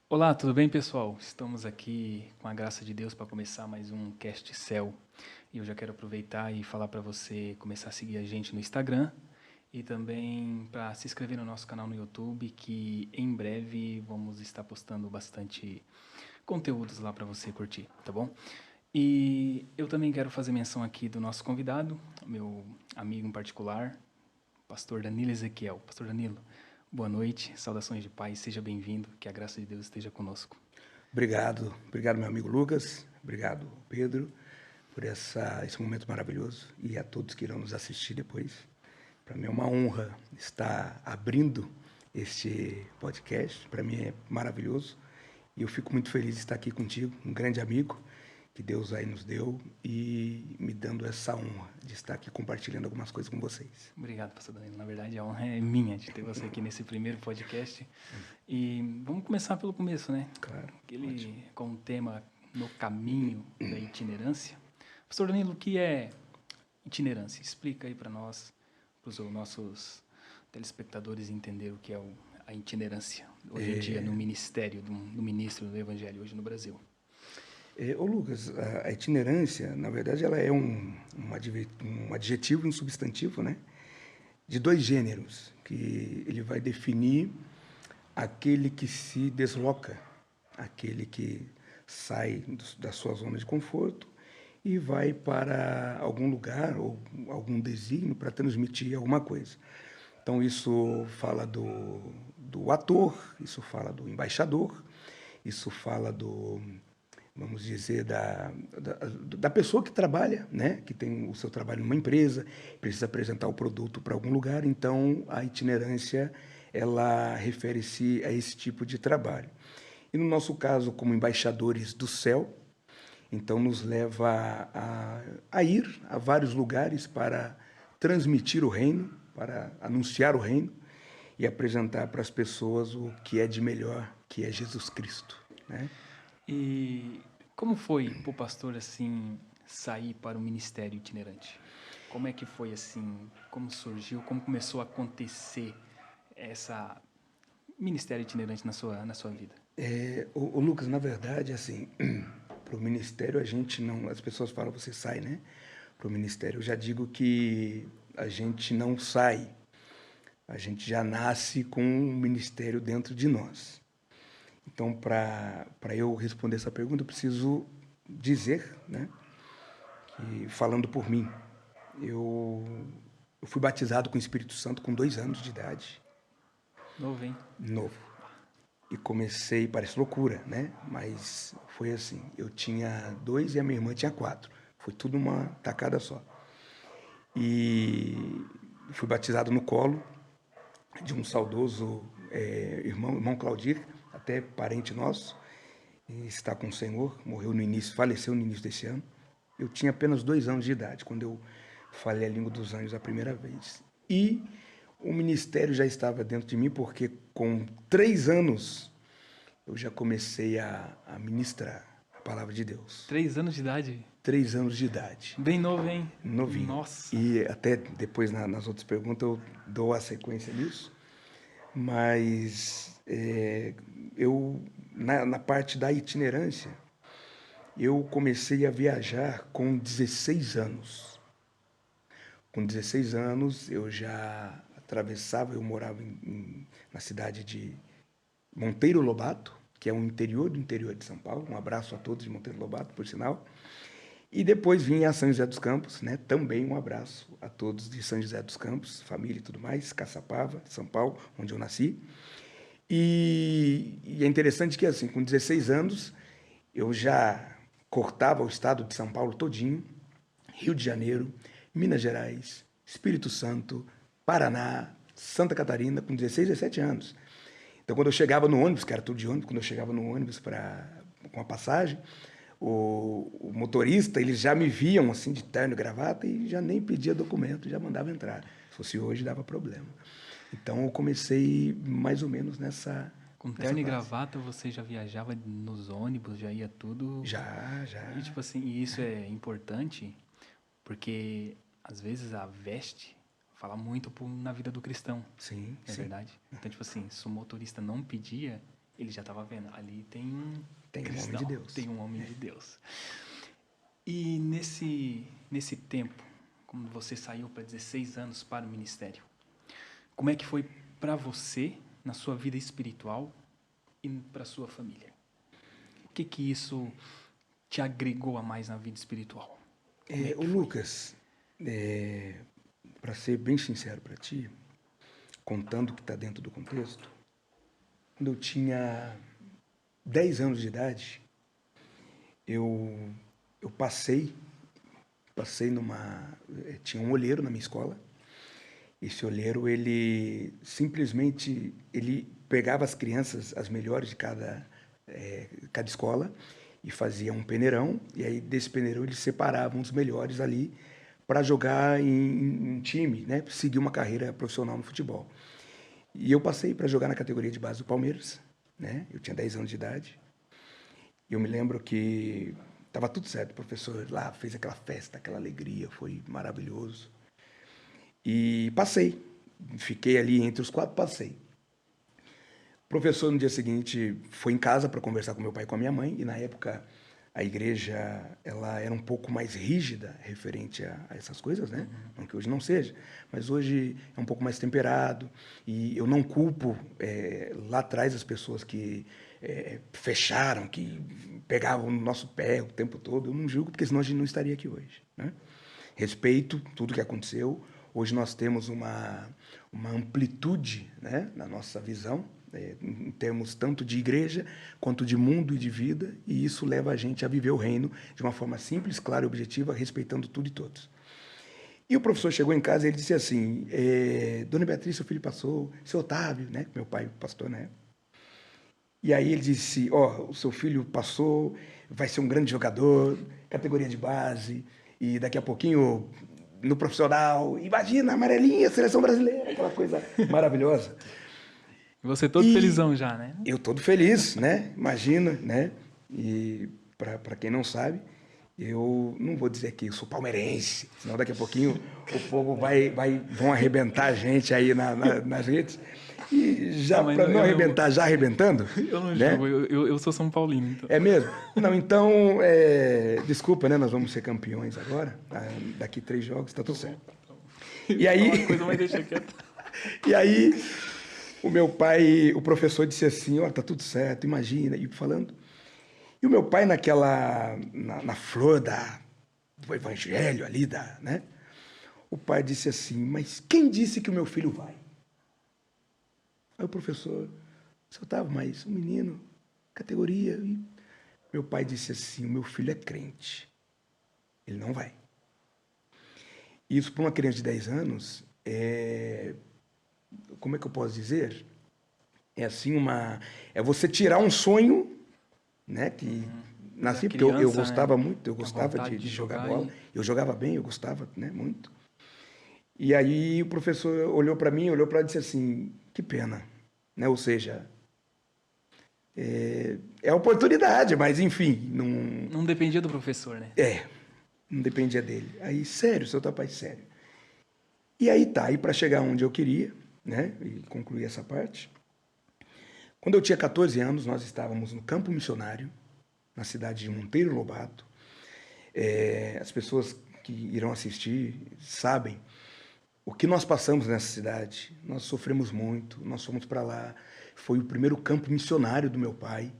Olá, tudo bem, pessoal? Estamos aqui com a graça de Deus para começar mais um Cast Cell. E eu já quero aproveitar e falar para você começar a seguir a gente no Instagram e também para se inscrever no nosso canal no YouTube, que em breve vamos estar postando bastante conteúdos lá para você curtir, tá bom? E eu também quero fazer menção aqui do nosso convidado, meu amigo em particular, Pastor Danilo Ezequiel. Pastor Danilo, boa noite, saudações de paz, seja bem-vindo, que a graça de Deus esteja conosco. Obrigado meu amigo Lucas, obrigado Pedro por esse momento maravilhoso e a todos que irão nos assistir depois. Para mim é uma honra estar abrindo este podcast, para mim é maravilhoso e eu fico muito feliz de estar aqui contigo, um grande amigo que Deus aí nos deu e me dando essa honra de estar aqui compartilhando algumas coisas com vocês. Obrigado, pastor Danilo. Na verdade, a honra é minha de ter você aqui nesse primeiro podcast. E vamos começar pelo começo, né? Claro, ótimo. Aquele com o tema No Caminho da Itinerância. Pastor Danilo, o que é itinerância? Explica aí para nós, para os nossos telespectadores entender o que é a itinerância hoje em dia no ministério do ministro do Evangelho hoje no Brasil. Ô Lucas, a itinerância, na verdade, ela é um adjetivo e um substantivo, né? De dois gêneros, que ele vai definir aquele que se desloca, aquele que sai da sua zona de conforto e vai para algum lugar ou algum desígnio para transmitir alguma coisa. Então, isso fala do ator, isso fala do embaixador, isso fala vamos dizer, da pessoa que trabalha, né? Que tem o seu trabalho numa empresa, precisa apresentar o produto para algum lugar, então a itinerância ela refere-se a esse tipo de trabalho. E no nosso caso, como embaixadores do céu, então nos leva a ir a vários lugares para transmitir o reino, para anunciar o reino e apresentar para as pessoas o que é de melhor, que é Jesus Cristo, né? E como foi para o pastor assim sair para o ministério itinerante? Como é que foi assim? Como surgiu? Como começou a acontecer essa ministério itinerante na sua vida? O Lucas, na verdade, assim, para o ministério a gente não. As pessoas falam, você sai, né? Para o ministério. Eu já digo que a gente não sai. A gente já nasce com um ministério dentro de nós. Então, para eu responder essa pergunta, eu preciso dizer, né? Que, falando por mim, eu, eu fui batizado com o Espírito Santo com 2 anos de idade, Novo, hein? novo. E comecei, parece loucura, né? Mas foi assim, eu tinha 2 e a minha irmã tinha 4. Foi tudo uma tacada só. E fui batizado no colo de um saudoso irmão Claudir, até parente nosso, e está com o Senhor, morreu no início, faleceu no início desse ano. Eu tinha apenas 2 anos de idade, quando eu falei a língua dos anjos a primeira vez. E o ministério já estava dentro de mim, porque com 3 anos eu já comecei a ministrar a palavra de Deus. 3 anos de idade? 3 anos de idade, Bem novo, hein? novinho. Nossa. E até depois nas outras perguntas eu dou a sequência nisso. Mas eu, na parte da itinerância, eu comecei a viajar com 16 anos. Com 16 anos eu já atravessava, eu morava na cidade de Monteiro Lobato, que é um interior do interior de São Paulo. Um abraço a todos de Monteiro Lobato, por sinal. E depois vim a São José dos Campos, né? Também um abraço a todos de São José dos Campos, família e tudo mais, Caçapava, São Paulo, onde eu nasci. E é interessante que, assim, com 16 anos, eu já cortava o estado de São Paulo todinho, Rio de Janeiro, Minas Gerais, Espírito Santo, Paraná, Santa Catarina, com 16, 17 anos. Então, quando eu chegava no ônibus, que era tudo de ônibus, quando eu chegava no ônibus com a passagem, o motorista, eles já me viam assim de terno e gravata e já nem pedia documento, já mandava entrar. Se fosse hoje, dava problema. Então, eu comecei mais ou menos Com nessa terno e fase. gravata você já viajava nos ônibus, já ia tudo. E Já. tipo assim, e isso é importante porque às vezes a veste fala muito na vida do cristão, Sim, não é sim. verdade? Então, tipo assim, se o motorista não pedia, Ele já estava vendo, ali tem um Tem um homem cristão, de Deus. tem um homem de Deus. E nesse tempo, como você saiu para 16 anos para o ministério, como é que foi para você, na sua vida espiritual e para a sua família? O que isso te agregou a mais na vida espiritual? Ô Lucas, para ser bem sincero para ti, contando o que está dentro do contexto, quando eu tinha 10 anos de idade, eu passei tinha um olheiro na minha escola. Esse olheiro, ele simplesmente, ele pegava as crianças, as melhores de cada escola, e fazia um peneirão, e aí desse peneirão eles separavam os melhores ali para jogar em time, né? Seguir uma carreira profissional no futebol. E eu passei para jogar na categoria de base do Palmeiras, né? Eu tinha 10 anos de idade. E eu me lembro que estava tudo certo, o professor lá fez aquela festa, aquela alegria, foi maravilhoso. E passei, fiquei ali entre os 4, passei. O professor, no dia seguinte, foi em casa para conversar com meu pai e com a minha mãe, e na época a igreja ela era um pouco mais rígida referente a essas coisas, né? Não que hoje não seja, mas hoje é um pouco mais temperado, e eu não culpo lá atrás as pessoas que fecharam, que pegavam no nosso pé o tempo todo, eu não julgo, porque senão a gente não estaria aqui hoje, né? Respeito tudo que aconteceu. Hoje nós temos uma amplitude, né, na nossa visão, em termos tanto de igreja quanto de mundo e de vida, e isso leva a gente a viver o reino de uma forma simples, clara e objetiva, respeitando tudo e todos. E o professor chegou em casa e ele disse assim, Dona Beatriz, seu filho passou, seu Otávio, né, meu pai pastor, né? E aí ele disse, o seu filho passou, vai ser um grande jogador, categoria de base, e daqui a pouquinho no profissional, imagina, amarelinha, seleção brasileira, aquela coisa maravilhosa. Você todo felizão já, né? Eu todo feliz, né? Imagina, né? E para quem não sabe, eu não vou dizer que eu sou palmeirense, senão daqui a pouquinho o povo vão arrebentar a gente aí nas redes. E já para não arrebentar, já arrebentando. Eu não né? julgo, eu sou São Paulino. Então. É mesmo? Não, então, desculpa, né? Nós vamos ser campeões agora. Daqui 3 jogos, tá tudo certo. E aí. Uma coisa, mas deixa quieto. E aí, o meu pai, o professor disse assim: tá tudo certo, imagina, e falando. E o meu pai, na flor do evangelho ali, né? O pai disse assim: mas quem disse que o meu filho vai? Aí o professor, seu Otávio, mas um menino, categoria. E meu pai disse assim: o meu filho é crente, ele não vai. Isso para uma criança de 10 anos, como é que eu posso dizer? É assim é você tirar um sonho, né? Que nasci porque eu gostava, né? Muito, eu gostava de jogar bola. Eu jogava bem, eu gostava, né? Muito. E aí o professor olhou para mim, olhou para e disse assim: que pena, né? Ou seja, é oportunidade, mas enfim, não dependia do professor, né? Não dependia dele. Aí, sério, seu rapaz, sério. E aí tá, aí para chegar onde eu queria, né? E concluir essa parte. Quando eu tinha 14 anos, nós estávamos no campo missionário, na cidade de Monteiro Lobato. As pessoas que irão assistir sabem o que nós passamos nessa cidade. Nós sofremos muito, nós fomos para lá. Foi o primeiro campo missionário do meu pai.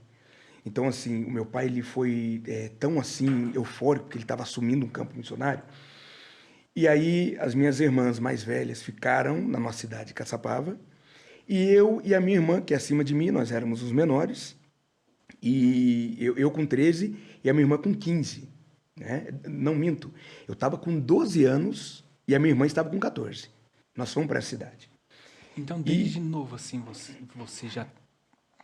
Então, assim, o meu pai ele foi tão assim eufórico que ele estava assumindo um campo missionário. E aí as minhas irmãs mais velhas ficaram na nossa cidade de Caçapava. E eu e a minha irmã, que é acima de mim, nós éramos os menores. E eu com 13 e a minha irmã com 15. Né? Não minto, eu estava com 12 anos e a minha irmã estava com 14. Nós fomos para essa cidade. Então, desde novo, assim, você já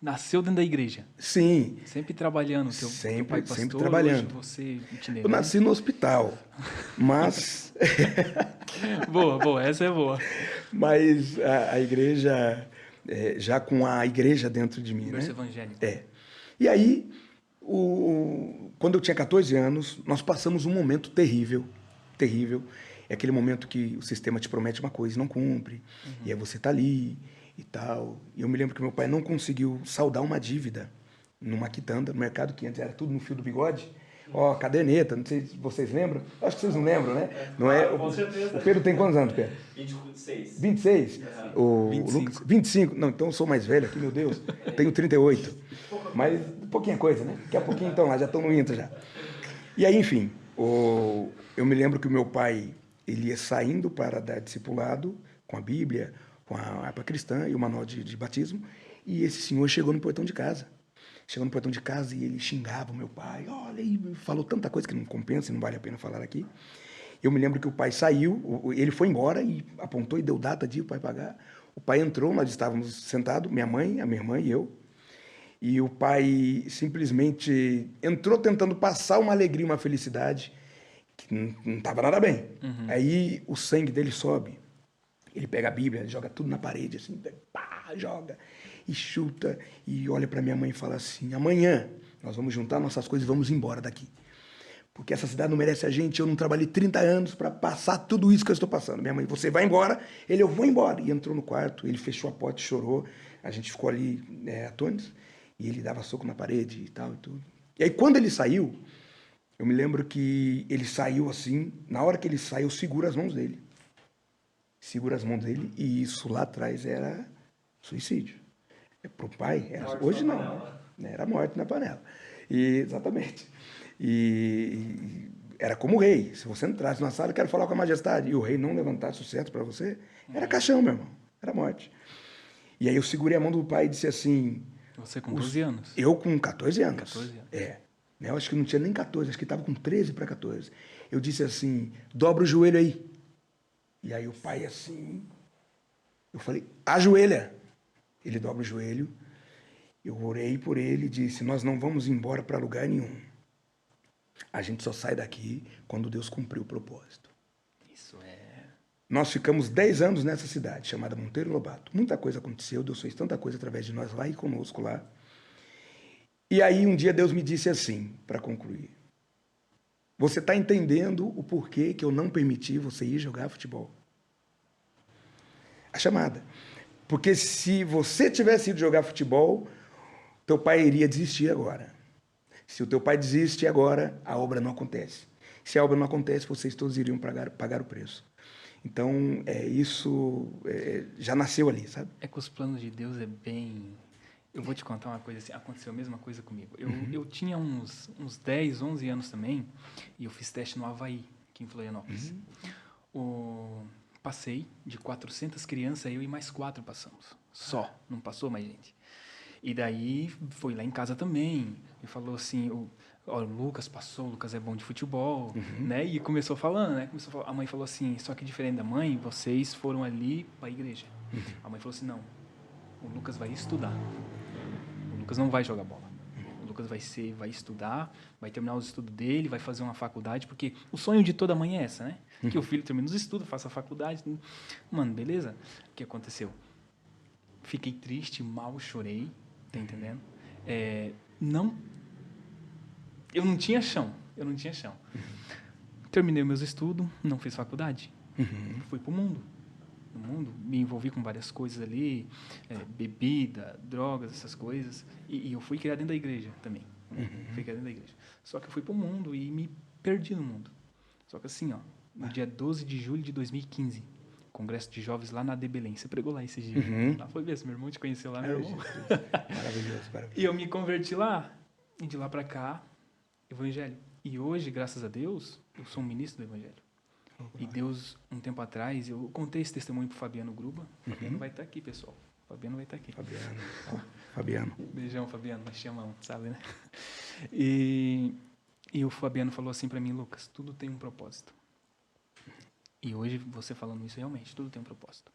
nasceu dentro da igreja? Sim. Sempre trabalhando? Teu pai pastor, sempre trabalhando. Você itinerante? Eu nasci no hospital, mas... Boa, essa é boa. Mas a igreja, já com a igreja dentro de mim, Berço né? evangélico. E aí, quando eu tinha 14 anos, nós passamos um momento terrível, terrível. É aquele momento que o sistema te promete uma coisa e não cumpre. E aí você está ali, e tal. E eu me lembro que meu pai não conseguiu saldar uma dívida numa quitanda, no mercado, que antes era tudo no fio do bigode. Ó, caderneta, não sei se vocês lembram. Acho que vocês não lembram, né? Não é? Com certeza. O Pedro tem quantos anos, Pedro? 26. 26? O 25. Lucas, 25? Não, então eu sou mais velho aqui, meu Deus. Tenho 38. Mas pouquinha coisa, né? Daqui a pouquinho então lá, já estão no Inter já. E aí, enfim, eu me lembro que o meu pai, ele ia saindo para dar discipulado com a Bíblia, com a harpa cristã e o manual de batismo, e esse senhor chegou no portão de casa. Chegou no portão de casa e ele xingava o meu pai. Olha, aí falou tanta coisa que não compensa e não vale a pena falar aqui. Eu me lembro que o pai saiu, ele foi embora e apontou e deu data, dia para o pai pagar. O pai entrou, nós estávamos sentados, minha mãe, a minha irmã e eu. E o pai simplesmente entrou tentando passar uma alegria, uma felicidade, que não estava nada bem. Aí o sangue dele sobe. Ele pega a Bíblia, joga tudo na parede, assim, pá, joga, e chuta, e olha para minha mãe e fala assim: amanhã nós vamos juntar nossas coisas e vamos embora daqui. Porque essa cidade não merece a gente, eu não trabalhei 30 anos para passar tudo isso que eu estou passando. Minha mãe, você vai embora? Ele, eu vou embora. E entrou no quarto, ele fechou a porta e chorou. A gente ficou ali atônitos, e ele dava soco na parede e tal e tudo. E aí quando ele saiu, eu me lembro que ele saiu assim, na hora que ele saiu, eu seguro as mãos dele. Segura as mãos dele, e isso lá atrás era suicídio. Para o pai, hoje não, né? Era morte na panela. Exatamente. E era como o rei. Se você entrasse na sala, eu quero falar com a majestade, e o rei não levantasse o cetro para você, era caixão, meu irmão. Era morte. E aí eu segurei a mão do pai e disse assim... Você com 12 anos? Eu com 14 anos. 14 anos. Né? Eu acho que não tinha nem 14, acho que estava com 13 para 14. Eu disse assim, dobra o joelho aí. E aí o pai assim, eu falei, ajoelha. Ele dobra o joelho, eu orei por ele e disse, nós não vamos embora para lugar nenhum. A gente só sai daqui quando Deus cumpriu o propósito. Isso é... Nós ficamos 10 anos nessa cidade, chamada Monteiro Lobato. Muita coisa aconteceu, Deus fez tanta coisa através de nós lá e conosco lá. E aí um dia Deus me disse assim, para concluir, você está entendendo o porquê que eu não permiti você ir jogar futebol? A chamada. Porque se você tivesse ido jogar futebol, teu pai iria desistir agora. Se o teu pai desiste agora, a obra não acontece. Se a obra não acontece, vocês todos iriam pagar o preço. Então, isso já nasceu ali, sabe? É que os planos de Deus é bem... Eu vou te contar uma coisa assim, aconteceu a mesma coisa comigo. Eu tinha uns 10, 11 anos também, e eu fiz teste no Avaí, aqui em Florianópolis. Passei, de 400 crianças, eu e mais 4 passamos. Só, não passou mais gente. E daí, foi lá em casa também, e falou assim, o Lucas passou, o Lucas é bom de futebol, né? E começou falando, né? A mãe falou assim, só que diferente da mãe, vocês foram ali para a igreja. A mãe falou assim, não, o Lucas vai estudar. O Lucas não vai jogar bola. O Lucas vai estudar, vai terminar os estudos dele, vai fazer uma faculdade, porque o sonho de toda mãe é essa, né? Que o filho termine os estudos, faça a faculdade. Mano, beleza? O que aconteceu? Fiquei triste, mal, chorei, tá entendendo? Eu não tinha chão. Terminei meus estudos, não fiz faculdade. Fui pro mundo. No mundo, me envolvi com várias coisas ali, bebida, drogas, essas coisas. E eu fui criado dentro da igreja também. Fui criado dentro da igreja. Só que eu fui pro mundo e me perdi no mundo. Só que assim, ó, no dia 12 de julho de 2015, Congresso de Jovens lá na AD Belém. Você pregou lá esse dia. Lá foi mesmo, meu irmão te conheceu lá, meu irmão. Maravilhoso, maravilhoso. E eu me converti lá, e de lá para cá, evangelho. E hoje, graças a Deus, eu sou um ministro do evangelho. E Deus, um tempo atrás, eu contei esse testemunho pro Fabiano Gruba. Fabiano vai estar aqui, pessoal. Fabiano vai estar aqui. Fabiano. Beijão, Fabiano, nós te amamos, sabe, né? E o Fabiano falou assim para mim, Lucas, tudo tem um propósito. E hoje, você falando isso, realmente, tudo tem um propósito.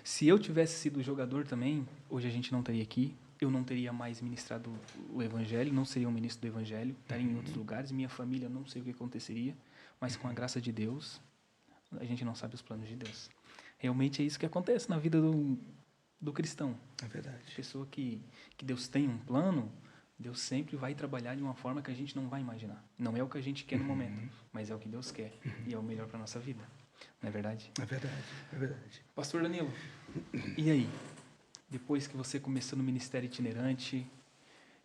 Se eu tivesse sido jogador também, hoje a gente não estaria aqui, eu não teria mais ministrado o evangelho, não seria um ministro do evangelho, estaria em outros lugares, minha família, não sei o que aconteceria, mas com a graça de Deus, a gente não sabe os planos de Deus. Realmente é isso que acontece na vida do cristão. É verdade. Pessoa que Deus tem um plano, Deus sempre vai trabalhar de uma forma que a gente não vai imaginar. Não é o que a gente quer no momento, mas é o que Deus quer. E é o melhor para a nossa vida. Não é verdade? É verdade, é verdade. Pastor Danilo, e aí? depois que você começou no ministério itinerante,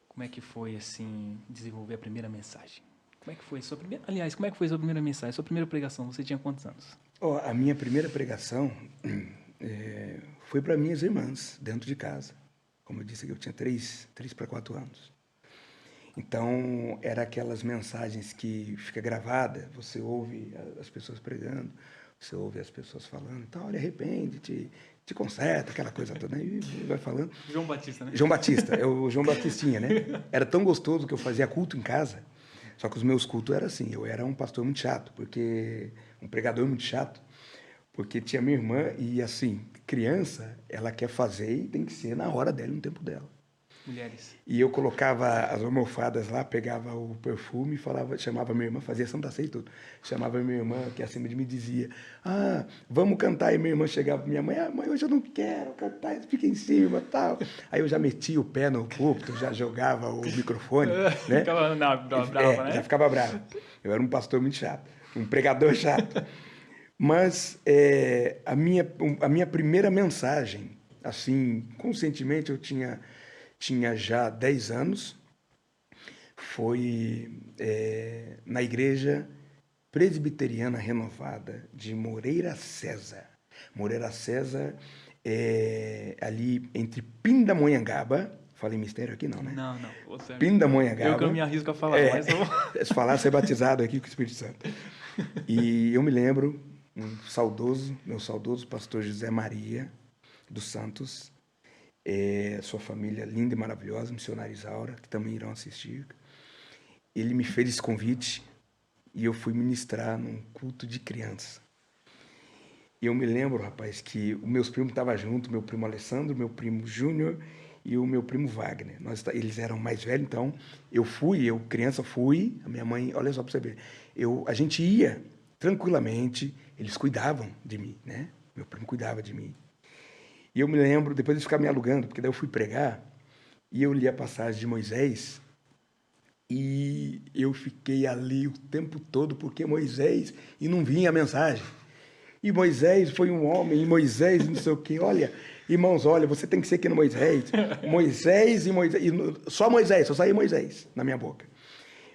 como é que foi, assim, desenvolver a primeira mensagem? Como é que foi sua primeira... Aliás, como é que foi sua primeira mensagem, sua primeira pregação? Você tinha quantos anos? Ó, a minha primeira pregação foi para minhas irmãs, dentro de casa. Como eu disse, eu tinha 3 para 4 anos. Então, era aquelas mensagens que fica gravada, você ouve as pessoas pregando, você ouve as pessoas falando, então, olha, arrepende, te conserta, aquela coisa toda, e vai falando. João Batista, né? João Batista, é o João Batistinha, né? Era tão gostoso que eu fazia culto em casa, só que os meus cultos eram assim, eu era um pastor muito chato, porque um pregador muito chato, porque tinha minha irmã e, assim, criança, ela quer fazer e tem que ser na hora dela, no tempo dela. Mulheres. E eu colocava as almofadas lá, pegava o perfume, falava, chamava minha irmã, fazia Santa Ceia e tudo. Chamava minha irmã, que acima de mim dizia, vamos cantar. E minha irmã chegava, minha mãe, mãe, hoje eu não quero cantar, fica em cima tal. Aí eu já metia o pé no púlpito, já jogava o microfone, né? Ficava brava, né? Já ficava bravo. Eu era um pastor muito chato, um pregador chato. Mas a minha primeira mensagem, assim, conscientemente eu tinha já 10 anos, foi na Igreja Presbiteriana Renovada de Moreira César. Moreira César é ali entre Pindamonhangaba, falei mistério aqui não, né? Não. Você... Pindamonhangaba. Eu que não me arrisco a falar, mas eu... Se falar, ser batizado aqui com o Espírito Santo. E eu me lembro, meu saudoso pastor José Maria dos Santos, sua família linda e maravilhosa, missionária Isaura, que também irão assistir. Ele me fez esse convite e eu fui ministrar num culto de crianças. E eu me lembro, rapaz, que os meus primos estavam juntos, meu primo Alessandro, meu primo Júnior e o meu primo Wagner. Eles eram mais velhos, então criança fui, a minha mãe, olha só para você ver, a gente ia tranquilamente, eles cuidavam de mim, né? Meu primo cuidava de mim. E eu me lembro, depois eles ficaram me alugando, porque daí eu fui pregar, e eu li a passagem de Moisés, e eu fiquei ali o tempo todo, porque Moisés, e não vinha a mensagem. E Moisés foi um homem, e Moisés não sei o quê. Olha, irmãos, olha, você tem que ser aqui no Moisés. Moisés, e só Moisés, só saía Moisés na minha boca.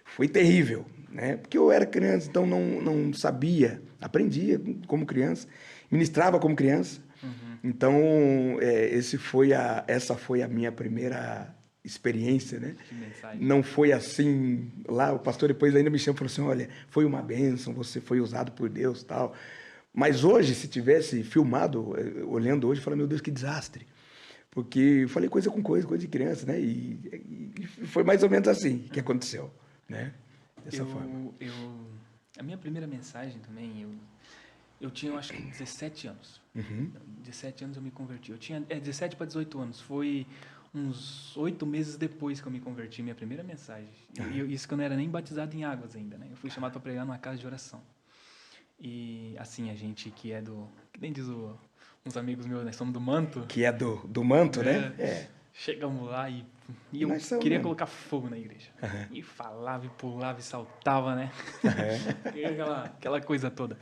Foi terrível, né? Porque eu era criança, então não sabia, aprendia como criança, ministrava como criança. Então, essa foi a minha primeira experiência, né? Não foi assim, lá o pastor depois ainda me chamou e falou assim, olha, foi uma bênção, você foi usado por Deus, tal. Mas hoje, se tivesse filmado, olhando hoje, eu falo, meu Deus, que desastre. Porque eu falei coisa de criança, né? E foi mais ou menos assim que aconteceu, né? Dessa forma. A minha primeira mensagem também, eu tinha, eu acho que 17 anos. 17 anos eu me converti. Eu tinha 17 para 18 anos. Foi uns 8 meses depois que eu me converti, minha primeira mensagem. Isso que eu não era nem batizado em águas ainda, né? Eu fui chamado para pregar numa casa de oração. E, assim, a gente que é que nem diz uns amigos meus, nós somos do manto. Que é do manto, né? Chegamos lá e eu queria colocar fogo na igreja. E falava, e pulava, e saltava, né? Aquela coisa toda.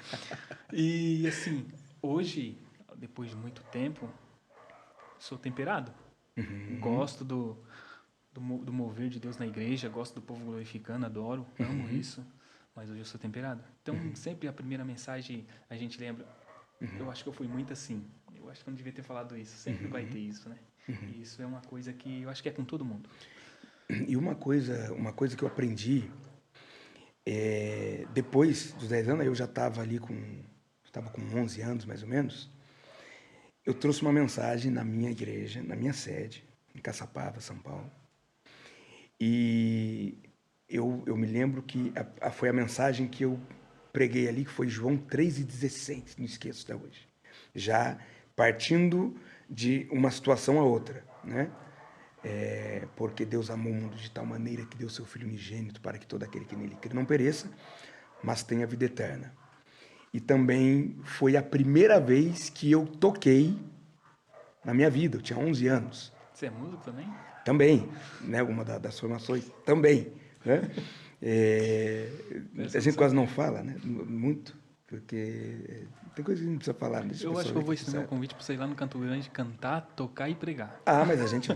E, assim, hoje, depois de muito tempo, sou temperado. Gosto do mover de Deus na igreja, gosto do povo glorificando, adoro, amo isso. Mas hoje eu sou temperado. Então, sempre a primeira mensagem a gente lembra. Eu acho que eu fui muito assim. Eu acho que eu não devia ter falado isso. Sempre vai ter isso, né? E isso é uma coisa que eu acho que é com todo mundo. E uma coisa que eu aprendi, depois dos 10 anos, eu já estava ali com 11 anos, mais ou menos, eu trouxe uma mensagem na minha igreja, na minha sede, em Caçapava, São Paulo. E eu me lembro que foi a mensagem que eu preguei ali, que foi João 3,16, não esqueço até hoje. Já partindo de uma situação a outra, né? Porque Deus amou o mundo de tal maneira que deu seu Filho unigênito para que todo aquele que nele crê não pereça, mas tenha vida eterna. E também foi a primeira vez que eu toquei na minha vida, eu tinha 11 anos. Você é músico também? Também, né? Uma das formações, também. Né? A gente quase não fala, né? Muito. Porque tem coisa que a gente precisa falar. Deixa Eu o acho pessoal que eu ver vou que tá estender um certo. convite para você ir lá no Canto Grande cantar, tocar e pregar. Ah, mas a gente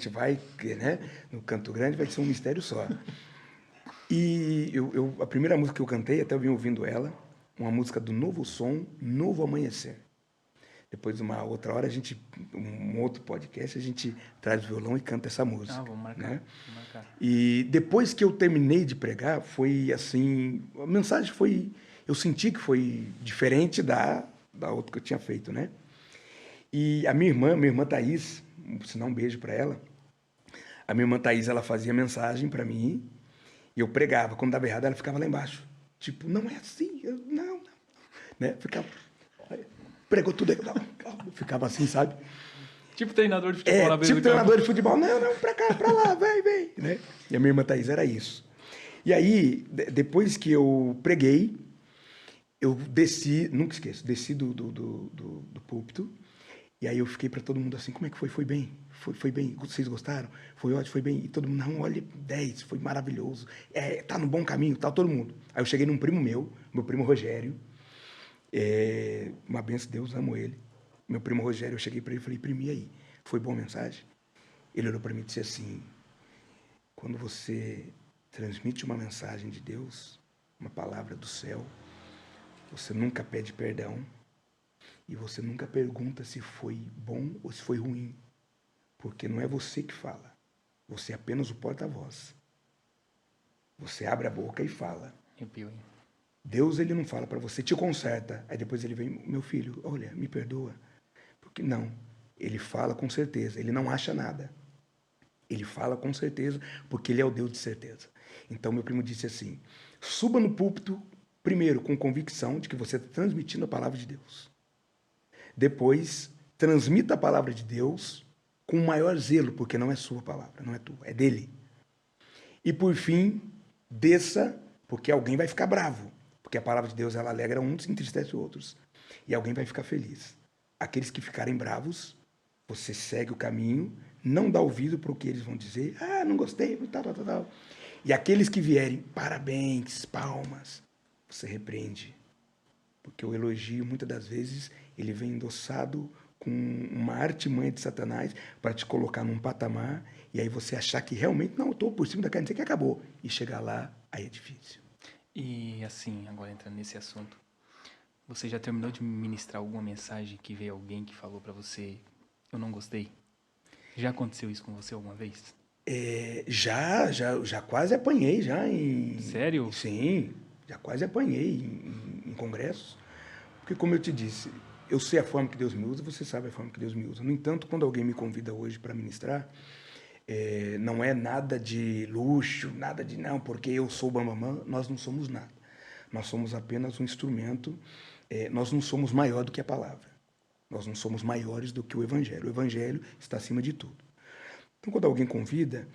vai, né? No Canto Grande vai ser um mistério só. E a primeira música que eu cantei, até eu vim ouvindo ela, uma música do Novo Som, Novo Amanhecer. Depois, uma outra hora, um outro podcast, a gente traz o violão e canta essa Ah, música, vamos marcar, né? vamos marcar. E depois que eu terminei de pregar, foi assim, a mensagem foi, eu senti que foi diferente da outra que eu tinha feito, né? E a minha irmã Thaís, se não um beijo para ela, a minha irmã Thaís, ela fazia mensagem para mim e eu pregava. Quando dava errado, ela ficava lá embaixo. Tipo, não é assim, não, não. Né? Ficava, pregou tudo aí, não. Ficava assim, sabe? Tipo treinador de futebol É, na beira tipo do campo. treinador de futebol, não, não, pra cá, pra lá, vem, vem, né? E a minha irmã Thaís era isso. E aí, depois que eu preguei, eu desci, nunca esqueço, desci do púlpito, e aí eu fiquei para todo mundo assim, como é que foi? Foi bem? Foi bem? Vocês gostaram? Foi ótimo, foi bem? E todo mundo, não, olha, 10, foi maravilhoso. É, tá no bom caminho, tá todo mundo. Aí eu cheguei num primo meu primo Rogério, uma benção, Deus, amo ele. Meu primo Rogério, eu cheguei para ele e falei, primo, e aí? Foi boa a mensagem? Ele olhou para mim e disse assim, quando você transmite uma mensagem de Deus, uma palavra do céu, você nunca pede perdão e você nunca pergunta se foi bom ou se foi ruim, porque não é você que fala, você é apenas o porta-voz. Você abre a boca e fala. Arrepio, hein? Deus, ele não fala para você, te conserta. Aí depois ele vem, meu filho, olha, me perdoa. Porque não, ele fala com certeza, ele não acha nada. Ele fala com certeza, porque ele é o Deus de certeza. Então, meu primo disse assim, suba no púlpito, primeiro, com convicção de que você está transmitindo a palavra de Deus. Depois, transmita a palavra de Deus com o maior zelo, porque não é sua palavra, não é tua, é dele. E por fim, desça, porque alguém vai ficar bravo. Porque a palavra de Deus, ela alegra uns e entristece outros. E alguém vai ficar feliz. Aqueles que ficarem bravos, você segue o caminho, não dá ouvido para o que eles vão dizer. Ah, não gostei, tal, tal, tal, tal. E aqueles que vierem, parabéns, palmas, você repreende. Porque o elogio, muitas das vezes, ele vem endossado com uma artimanha de Satanás para te colocar num patamar e aí você achar que realmente, não, eu estou por cima da carne, não sei que acabou. E chegar lá, aí é difícil. E assim, agora entrando nesse assunto, você já terminou de ministrar alguma mensagem que veio alguém que falou pra você, eu não gostei? Já aconteceu isso com você alguma vez? Já quase apanhei já em... Sério? Sim, já quase apanhei em congressos. Porque, como eu te disse, eu sei a forma que Deus me usa, você sabe a forma que Deus me usa. No entanto, quando alguém me convida hoje para ministrar, não é nada de luxo, nada de não, porque eu sou o bambamã, nós não somos nada. Nós somos apenas um instrumento, nós não somos maior do que a palavra. Nós não somos maiores do que o Evangelho. O Evangelho está acima de tudo. Então, quando alguém convida,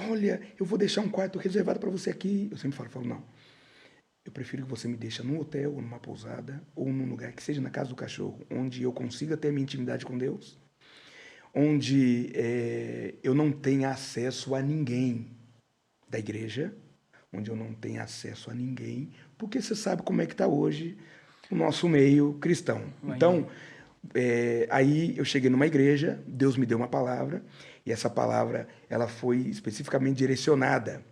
olha, eu vou deixar um quarto reservado para você aqui. Eu sempre falo, não. Eu prefiro que você me deixe num hotel, ou numa pousada, ou num lugar que seja na casa do cachorro, onde eu consiga ter a minha intimidade com Deus, onde eu não tenha acesso a ninguém da igreja, onde eu não tenha acesso a ninguém, porque você sabe como é que está hoje o nosso meio cristão. Então, aí eu cheguei numa igreja, Deus me deu uma palavra, e essa palavra ela foi especificamente direcionada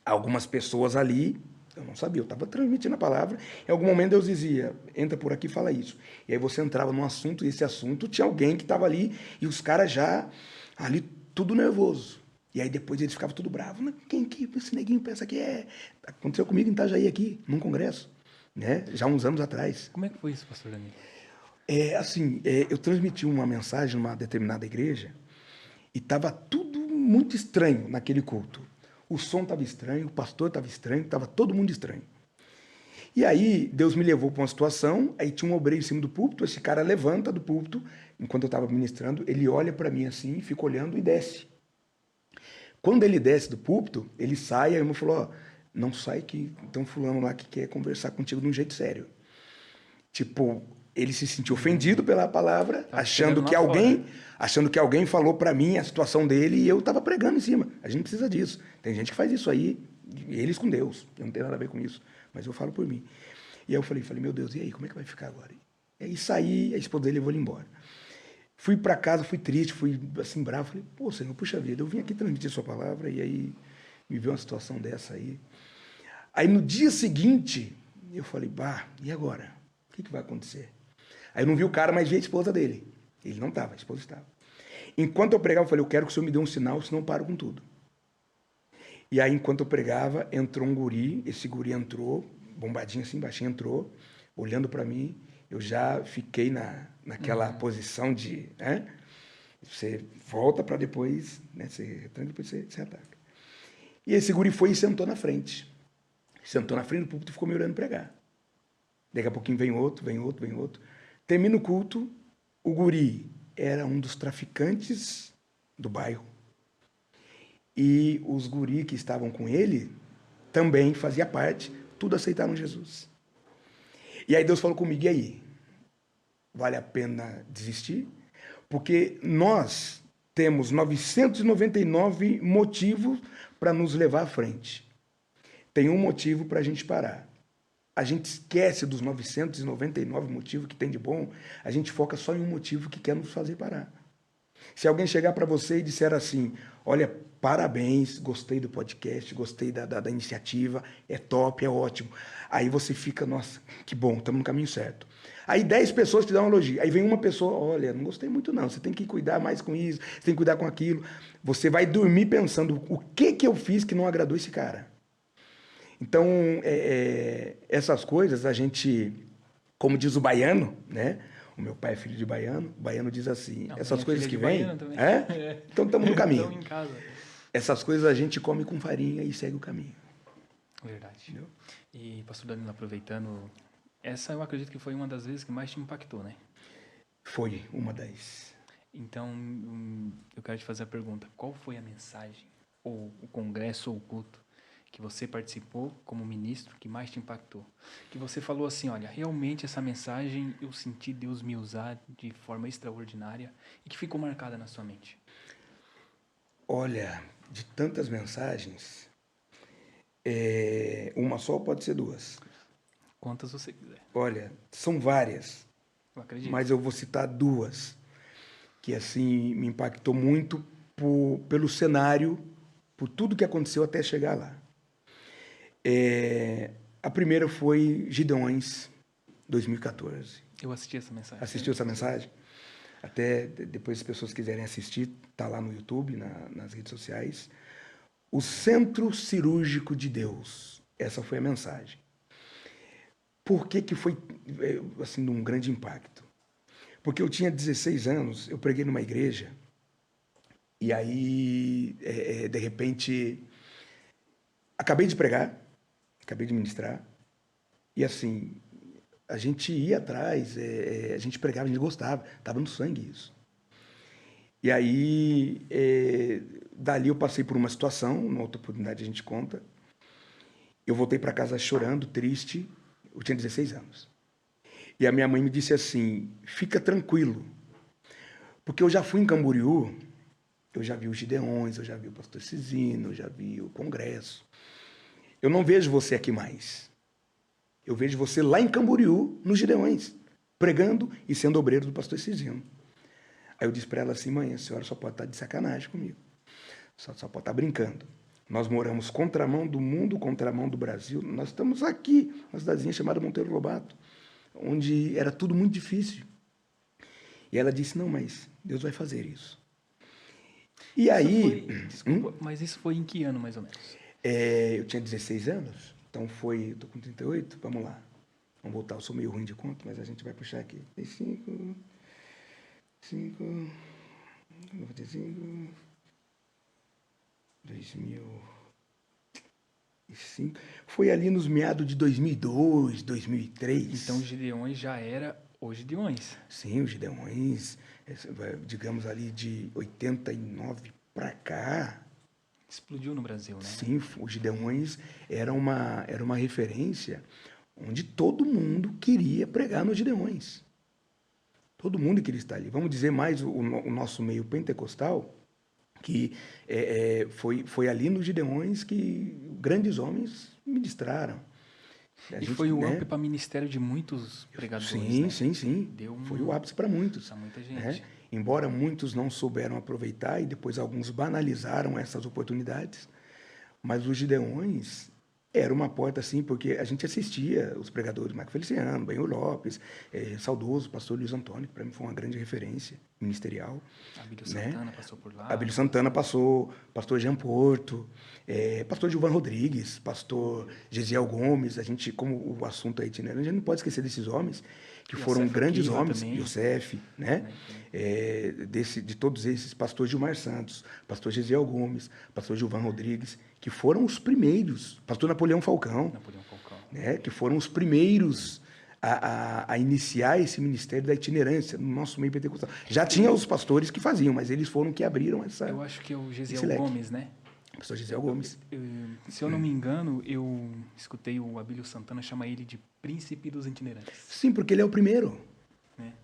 a algumas pessoas ali. Eu não sabia, eu estava transmitindo a palavra. Em algum momento Deus dizia, entra por aqui e fala isso. E aí você entrava num assunto, e esse assunto tinha alguém que estava ali, e os caras já ali tudo nervoso. E aí depois eles ficavam tudo bravos. Quem que esse neguinho pensa que é? Aconteceu comigo em Itajaí aqui, num congresso, né? Já uns anos atrás. Como é que foi isso, pastor Danilo? Eu transmiti uma mensagem numa determinada igreja e estava tudo muito estranho naquele culto. O som estava estranho, o pastor estava estranho, estava todo mundo estranho. E aí Deus me levou para uma situação, aí tinha um obreiro em cima do púlpito, esse cara levanta do púlpito, enquanto eu estava ministrando, ele olha para mim assim, fica olhando e desce. Quando ele desce do púlpito, ele sai, a irmã falou, ó, não sai que tem um fulano lá que quer conversar contigo de um jeito sério. Tipo, ele se sentiu ofendido pela palavra, achando que alguém falou para mim a situação dele e eu estava pregando em cima. A gente não precisa disso. Tem gente que faz isso aí, eles com Deus. Eu não tenho nada a ver com isso, mas eu falo por mim. E aí eu falei, meu Deus, e aí, como é que vai ficar agora? E aí saí, a esposa dele levou ele embora. Fui para casa, fui triste, fui assim bravo, falei, pô, Senhor, puxa vida, eu vim aqui transmitir sua palavra e aí me veio uma situação dessa aí. Aí no dia seguinte, eu falei, bah, e agora? O que vai acontecer? Aí eu não vi o cara, mas vi a esposa dele. Ele não estava, a esposa estava. Enquanto eu pregava, eu falei, eu quero que o Senhor me dê um sinal, senão eu paro com tudo. E aí, enquanto eu pregava, entrou um guri, esse guri entrou, bombadinho assim, baixinho, entrou, olhando para mim, eu já fiquei naquela posição de, né? Você volta para depois, né? Você retranca, depois você ataca. E esse guri foi e sentou na frente. Sentou na frente do púlpito e ficou me olhando pregar. Daqui a pouquinho vem outro, vem outro, vem outro. Termina o culto, o guri era um dos traficantes do bairro. E os guri que estavam com ele também fazia parte, tudo aceitaram Jesus. E aí Deus falou comigo, e aí? Vale a pena desistir? Porque nós temos 999 motivos para nos levar à frente. Tem um motivo para a gente parar. A gente esquece dos 999 motivos que tem de bom, a gente foca só em um motivo que quer nos fazer parar. Se alguém chegar para você e disser assim, olha, parabéns, gostei do podcast, gostei da iniciativa, é top, é ótimo. Aí você fica, nossa, que bom, estamos no caminho certo. Aí 10 pessoas te dão um elogio. Aí vem uma pessoa, olha, não gostei muito não, você tem que cuidar mais com isso, você tem que cuidar com aquilo. Você vai dormir pensando, o que eu fiz que não agradou esse cara? Então, essas coisas a gente, como diz o baiano, né? O meu pai é filho de baiano, o baiano diz assim, essas coisas que vêm, então estamos no caminho. Estamos em casa. Essas coisas a gente come com farinha e segue o caminho. Verdade. Entendeu? E, pastor Danilo, aproveitando, essa eu acredito que foi uma das vezes que mais te impactou, né? Foi uma das. Então, eu quero te fazer a pergunta, qual foi a mensagem, ou o congresso, ou o culto, que você participou como ministro, que mais te impactou? Que você falou assim, olha, realmente essa mensagem eu senti Deus me usar de forma extraordinária e que ficou marcada na sua mente. Olha, de tantas mensagens, uma só pode ser duas. Quantas você quiser. Olha, são várias, Eu acredito. mas eu vou citar duas, que assim me impactou muito pelo cenário, por tudo que aconteceu até chegar lá. A primeira foi Gideões, 2014. Eu assisti essa mensagem. Assistiu essa mensagem? Até depois, se as pessoas quiserem assistir, está lá no YouTube, nas redes sociais. O Centro Cirúrgico de Deus. Essa foi a mensagem. Por que foi assim, um grande impacto? Porque eu tinha 16 anos, eu preguei numa igreja, e aí, de repente, acabei de pregar, acabei de ministrar, e assim, a gente ia atrás, a gente pregava, a gente gostava, estava no sangue isso. E aí, dali eu passei por uma situação, numa outra oportunidade a gente conta, eu voltei para casa chorando, triste, eu tinha 16 anos. E a minha mãe me disse assim, fica tranquilo, porque eu já fui em Camboriú, eu já vi os Gideões, eu já vi o pastor Cisino, eu já vi o congresso. Eu não vejo você aqui mais. Eu vejo você lá em Camboriú, nos Gideões, pregando e sendo obreiro do pastor Cisino. Aí eu disse para ela assim, mãe, a senhora só pode estar de sacanagem comigo. Só pode estar brincando. Nós moramos contramão do mundo, contramão do Brasil. Nós estamos aqui, uma cidadezinha chamada Monteiro Lobato, onde era tudo muito difícil. E ela disse, não, mas Deus vai fazer isso. E isso aí... Desculpa, mas isso foi em que ano, mais ou menos? Eu tinha 16 anos, então foi... Estou com 38, vamos lá. Vamos voltar, eu sou meio ruim de conta, mas a gente vai puxar aqui. 5, 95, 2005. Foi ali nos meados de 2002, 2003. Então, os Gideões já era os Gideões. Sim, os Gideões, digamos ali de 89 para cá. Explodiu no Brasil, né? Sim, os Gideões era uma referência onde todo mundo queria pregar nos Gideões. Todo mundo queria estar ali. Vamos dizer mais o nosso meio pentecostal, que foi ali nos Gideões que grandes homens ministraram. E foi o up para ministério de muitos pregadores, Sim, né? sim, sim. Deu Foi o ápice para muitos. Para muita Né? gente. Embora muitos não souberam aproveitar e depois alguns banalizaram essas oportunidades, mas os Gideões era uma porta assim, porque a gente assistia os pregadores Marco Feliciano, Benhur Lopes, saudoso pastor Luiz Antônio, que para mim foi uma grande referência ministerial. Abílio Né? Santana passou por lá. Abílio Santana passou, pastor Jean Porto, pastor Gilvan Rodrigues, pastor Gesiel Gomes. A gente, como o assunto é itinerante, a gente não pode esquecer desses homens que foram grandes homens, Youssef, né? De todos esses, pastor Gilmar Santos, pastor Gesiel Gomes, pastor Gilvan Rodrigues, que foram os primeiros, pastor Napoleão Falcão, né? Que foram os primeiros a iniciar esse ministério da itinerância no nosso meio pentecostal. Já tinha os pastores que faziam, mas eles foram que abriram essa. Eu acho que é o Gesiel Gomes, né? Pastor Gesiel Gomes. Se eu não me engano, eu escutei o Abílio Santana chamar ele de príncipe dos itinerantes. Sim, porque ele é o primeiro.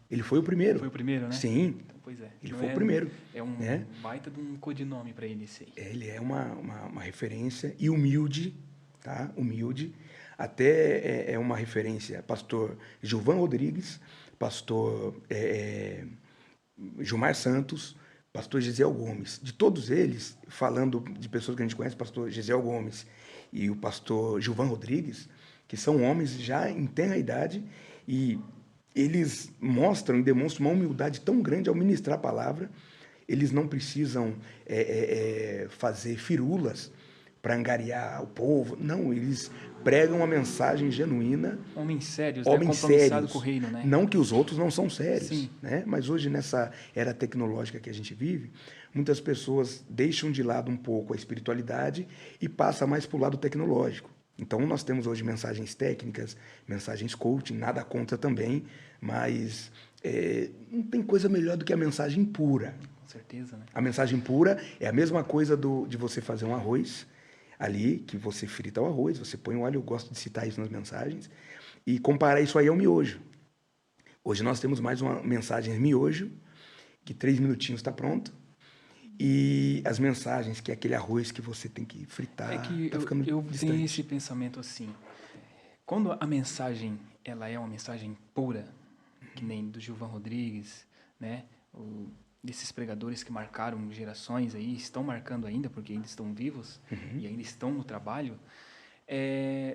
Ele foi o primeiro. Foi o primeiro, né? Sim. Então, pois é. Ele foi o primeiro. É um baita de um codinome para ele, esse aí. Ele é uma referência e humilde, tá? Humilde. Até é uma referência, pastor Gilvan Rodrigues, pastor Gilmar Santos, pastor Gesiel Gomes. De todos eles, falando de pessoas que a gente conhece, pastor Gesiel Gomes e o pastor Gilvan Rodrigues, que são homens já em tenra idade, e eles mostram e demonstram uma humildade tão grande ao ministrar a palavra. Eles não precisam fazer firulas para angariar o povo. Não, eles pregam uma mensagem genuína. Homens sérios, compromissado com o reino, né? Não que os outros não são sérios. Sim. Né? Mas hoje, nessa era tecnológica que a gente vive, muitas pessoas deixam de lado um pouco a espiritualidade e passam mais para o lado tecnológico. Então, nós temos hoje mensagens técnicas, mensagens coaching, nada contra também, mas não tem coisa melhor do que a mensagem pura. Com certeza, né? A mensagem pura é a mesma coisa de você fazer um arroz ali, que você frita o arroz, você põe o óleo, eu gosto de citar isso nas mensagens, e comparar isso aí ao miojo. Hoje nós temos mais uma mensagem miojo, que 3 minutinhos está pronto, e as mensagens, que é aquele arroz que você tem que fritar, é que tá ficando eu distante. tenho esse pensamento assim, quando a mensagem ela é uma mensagem pura, que nem do Gilvan Rodrigues, né, desses pregadores que marcaram gerações aí, estão marcando ainda, porque ainda estão vivos e ainda estão no trabalho,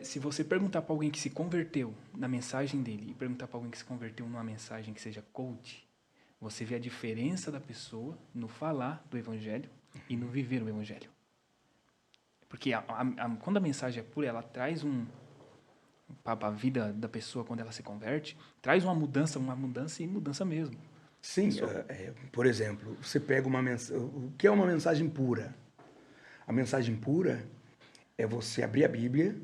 se você perguntar para alguém que se converteu na mensagem dele e perguntar para alguém que se converteu numa mensagem que seja coach, você vê a diferença da pessoa no falar do evangelho e no viver o evangelho. Porque quando a mensagem é pura, ela traz para a vida da pessoa, quando ela se converte, traz uma mudança e mudança mesmo. Sim, por exemplo, você pega uma mensagem. O que é uma mensagem pura? A mensagem pura é você abrir a Bíblia,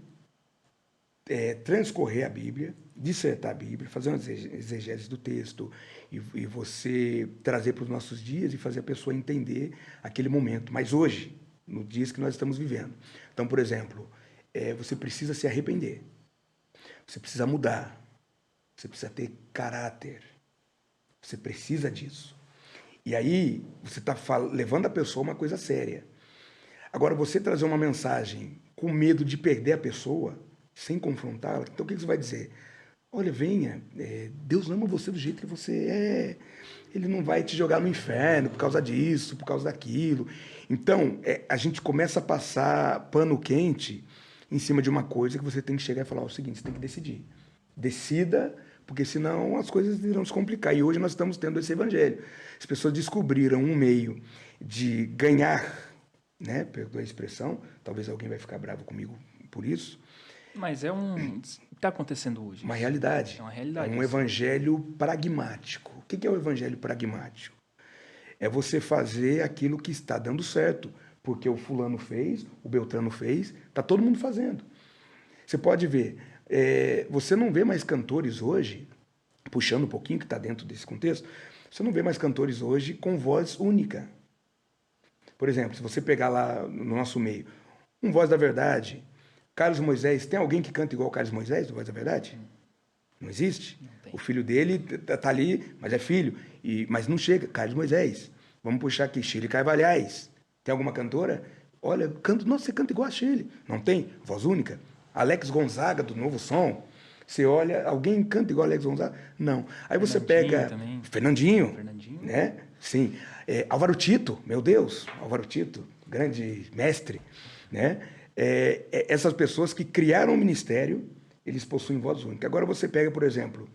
transcorrer a Bíblia, dissertar a Bíblia, fazer uma exegese do texto e você trazer para os nossos dias e fazer a pessoa entender aquele momento. Mas hoje, nos dias que nós estamos vivendo. Então, por exemplo, você precisa se arrepender, você precisa mudar, você precisa ter caráter. Você precisa disso. E aí, você está levando a pessoa a uma coisa séria. Agora, você trazer uma mensagem com medo de perder a pessoa, sem confrontá-la, então o que você vai dizer? Olha, venha, Deus ama você do jeito que você é. Ele não vai te jogar no inferno por causa disso, por causa daquilo. Então, a gente começa a passar pano quente em cima de uma coisa que você tem que chegar e falar o seguinte, você tem que decidir. Decida, porque senão as coisas irão se complicar. E hoje nós estamos tendo esse evangelho. As pessoas descobriram um meio de ganhar, né? Perdoa a expressão, talvez alguém vai ficar bravo comigo por isso. Mas está acontecendo hoje. Uma realidade. É uma realidade. É um evangelho pragmático. O que é o evangelho pragmático? É você fazer aquilo que está dando certo, porque o fulano fez, o Beltrano fez, está todo mundo fazendo. Você pode ver, você não vê mais cantores hoje, puxando um pouquinho que está dentro desse contexto, você não vê mais cantores hoje com voz única. Por exemplo, se você pegar lá no nosso meio, um Voz da Verdade, Carlos Moisés, tem alguém que canta igual o Carlos Moisés, do Voz da Verdade? Não existe. Não, o filho dele está ali, mas é filho, mas não chega. Carlos Moisés. Vamos puxar aqui, Shirley Carvalhais. Tem alguma cantora? Olha, nossa, você canta igual a Shirley. Não tem? Voz única? Alex Gonzaga, do Novo Som. Você olha, alguém canta igual Alex Gonzaga? Não. Aí você pega... Também. Fernandinho. Fernandinho. Né? Sim. Álvaro Tito, meu Deus. Álvaro Tito, grande mestre. Né? Essas pessoas que criaram o ministério, eles possuem voz única. Agora você pega, por exemplo,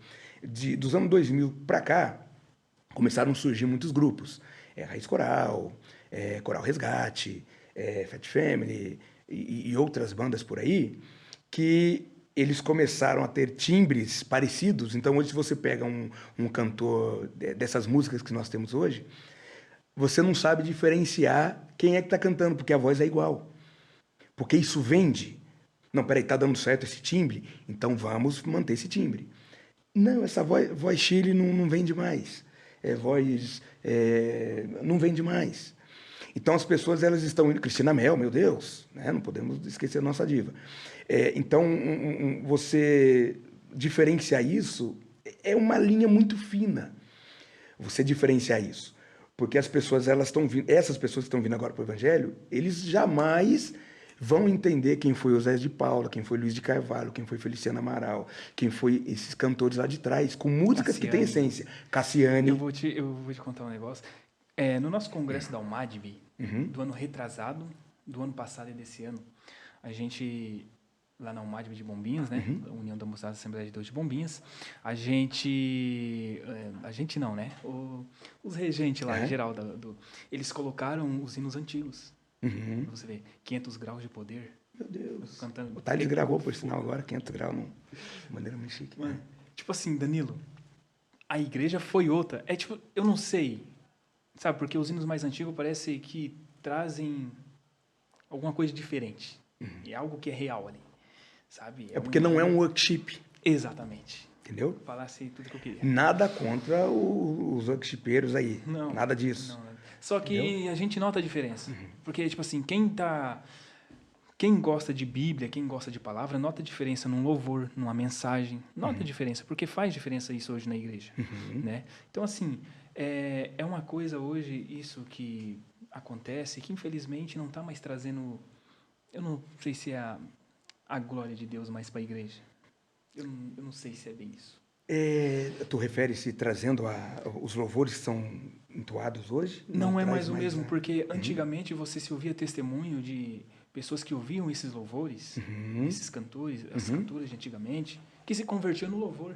dos anos 2000 para cá, começaram a surgir muitos grupos. Raiz Coral, Coral Resgate, Fat Family e outras bandas por aí, que eles começaram a ter timbres parecidos. Então, hoje, se você pega um cantor dessas músicas que nós temos hoje, você não sabe diferenciar quem é que está cantando, porque a voz é igual. Porque isso vende. Não, peraí, está dando certo esse timbre? Então, vamos manter esse timbre. Não, essa voz Chile não vende mais. Não vende mais. Então, as pessoas elas estão indo... Cristina Mel, meu Deus, né? Não podemos esquecer a nossa diva. Então, você diferenciar isso é uma linha muito fina. Você diferenciar isso. Porque as pessoas, elas estão vindo... Essas pessoas que estão vindo agora para o Evangelho, eles jamais vão entender quem foi Osés de Paula, quem foi Luiz de Carvalho, quem foi Feliciano Amaral, quem foi esses cantores lá de trás, com músicas que têm essência. Cassiane. Eu vou te contar um negócio. No nosso congresso da UMADB, do ano retrasado, do ano passado e desse ano, a gente, lá na UMADB de Bombinhas, né? União da Moçada Assembleia de Deus de Bombinhas, a gente não, né? Os regentes lá, em geral, eles colocaram os hinos antigos. Você vê, 500 graus de poder. Meu Deus. Cantando. O Thales gravou, por sinal, agora, 500 graus, de maneira muito chique. Mano, tipo assim, Danilo, a igreja foi outra. Eu não sei, sabe? Porque os hinos mais antigos parece que trazem alguma coisa diferente. É algo que é real ali, sabe? Porque não é um worship. Exatamente. Entendeu? Falasse tudo que eu queria. Nada contra os worshipeiros aí. Não. Nada disso. Não. Só que Entendeu? a gente nota a diferença. Porque, tipo assim, quem gosta de Bíblia, quem gosta de palavra, nota a diferença num louvor, numa mensagem. Nota a diferença, porque faz diferença isso hoje na igreja. Né? Então, assim, é uma coisa hoje, isso que acontece, que infelizmente não está mais trazendo... Eu não sei se é a glória de Deus mais para a igreja. Eu não sei se é bem isso. Tu refere-se trazendo os louvores que são entoados hoje? Não é mais o mesmo, porque antigamente você se ouvia testemunho de pessoas que ouviam esses louvores, esses cantores, as cantoras de antigamente, que se convertiam no louvor.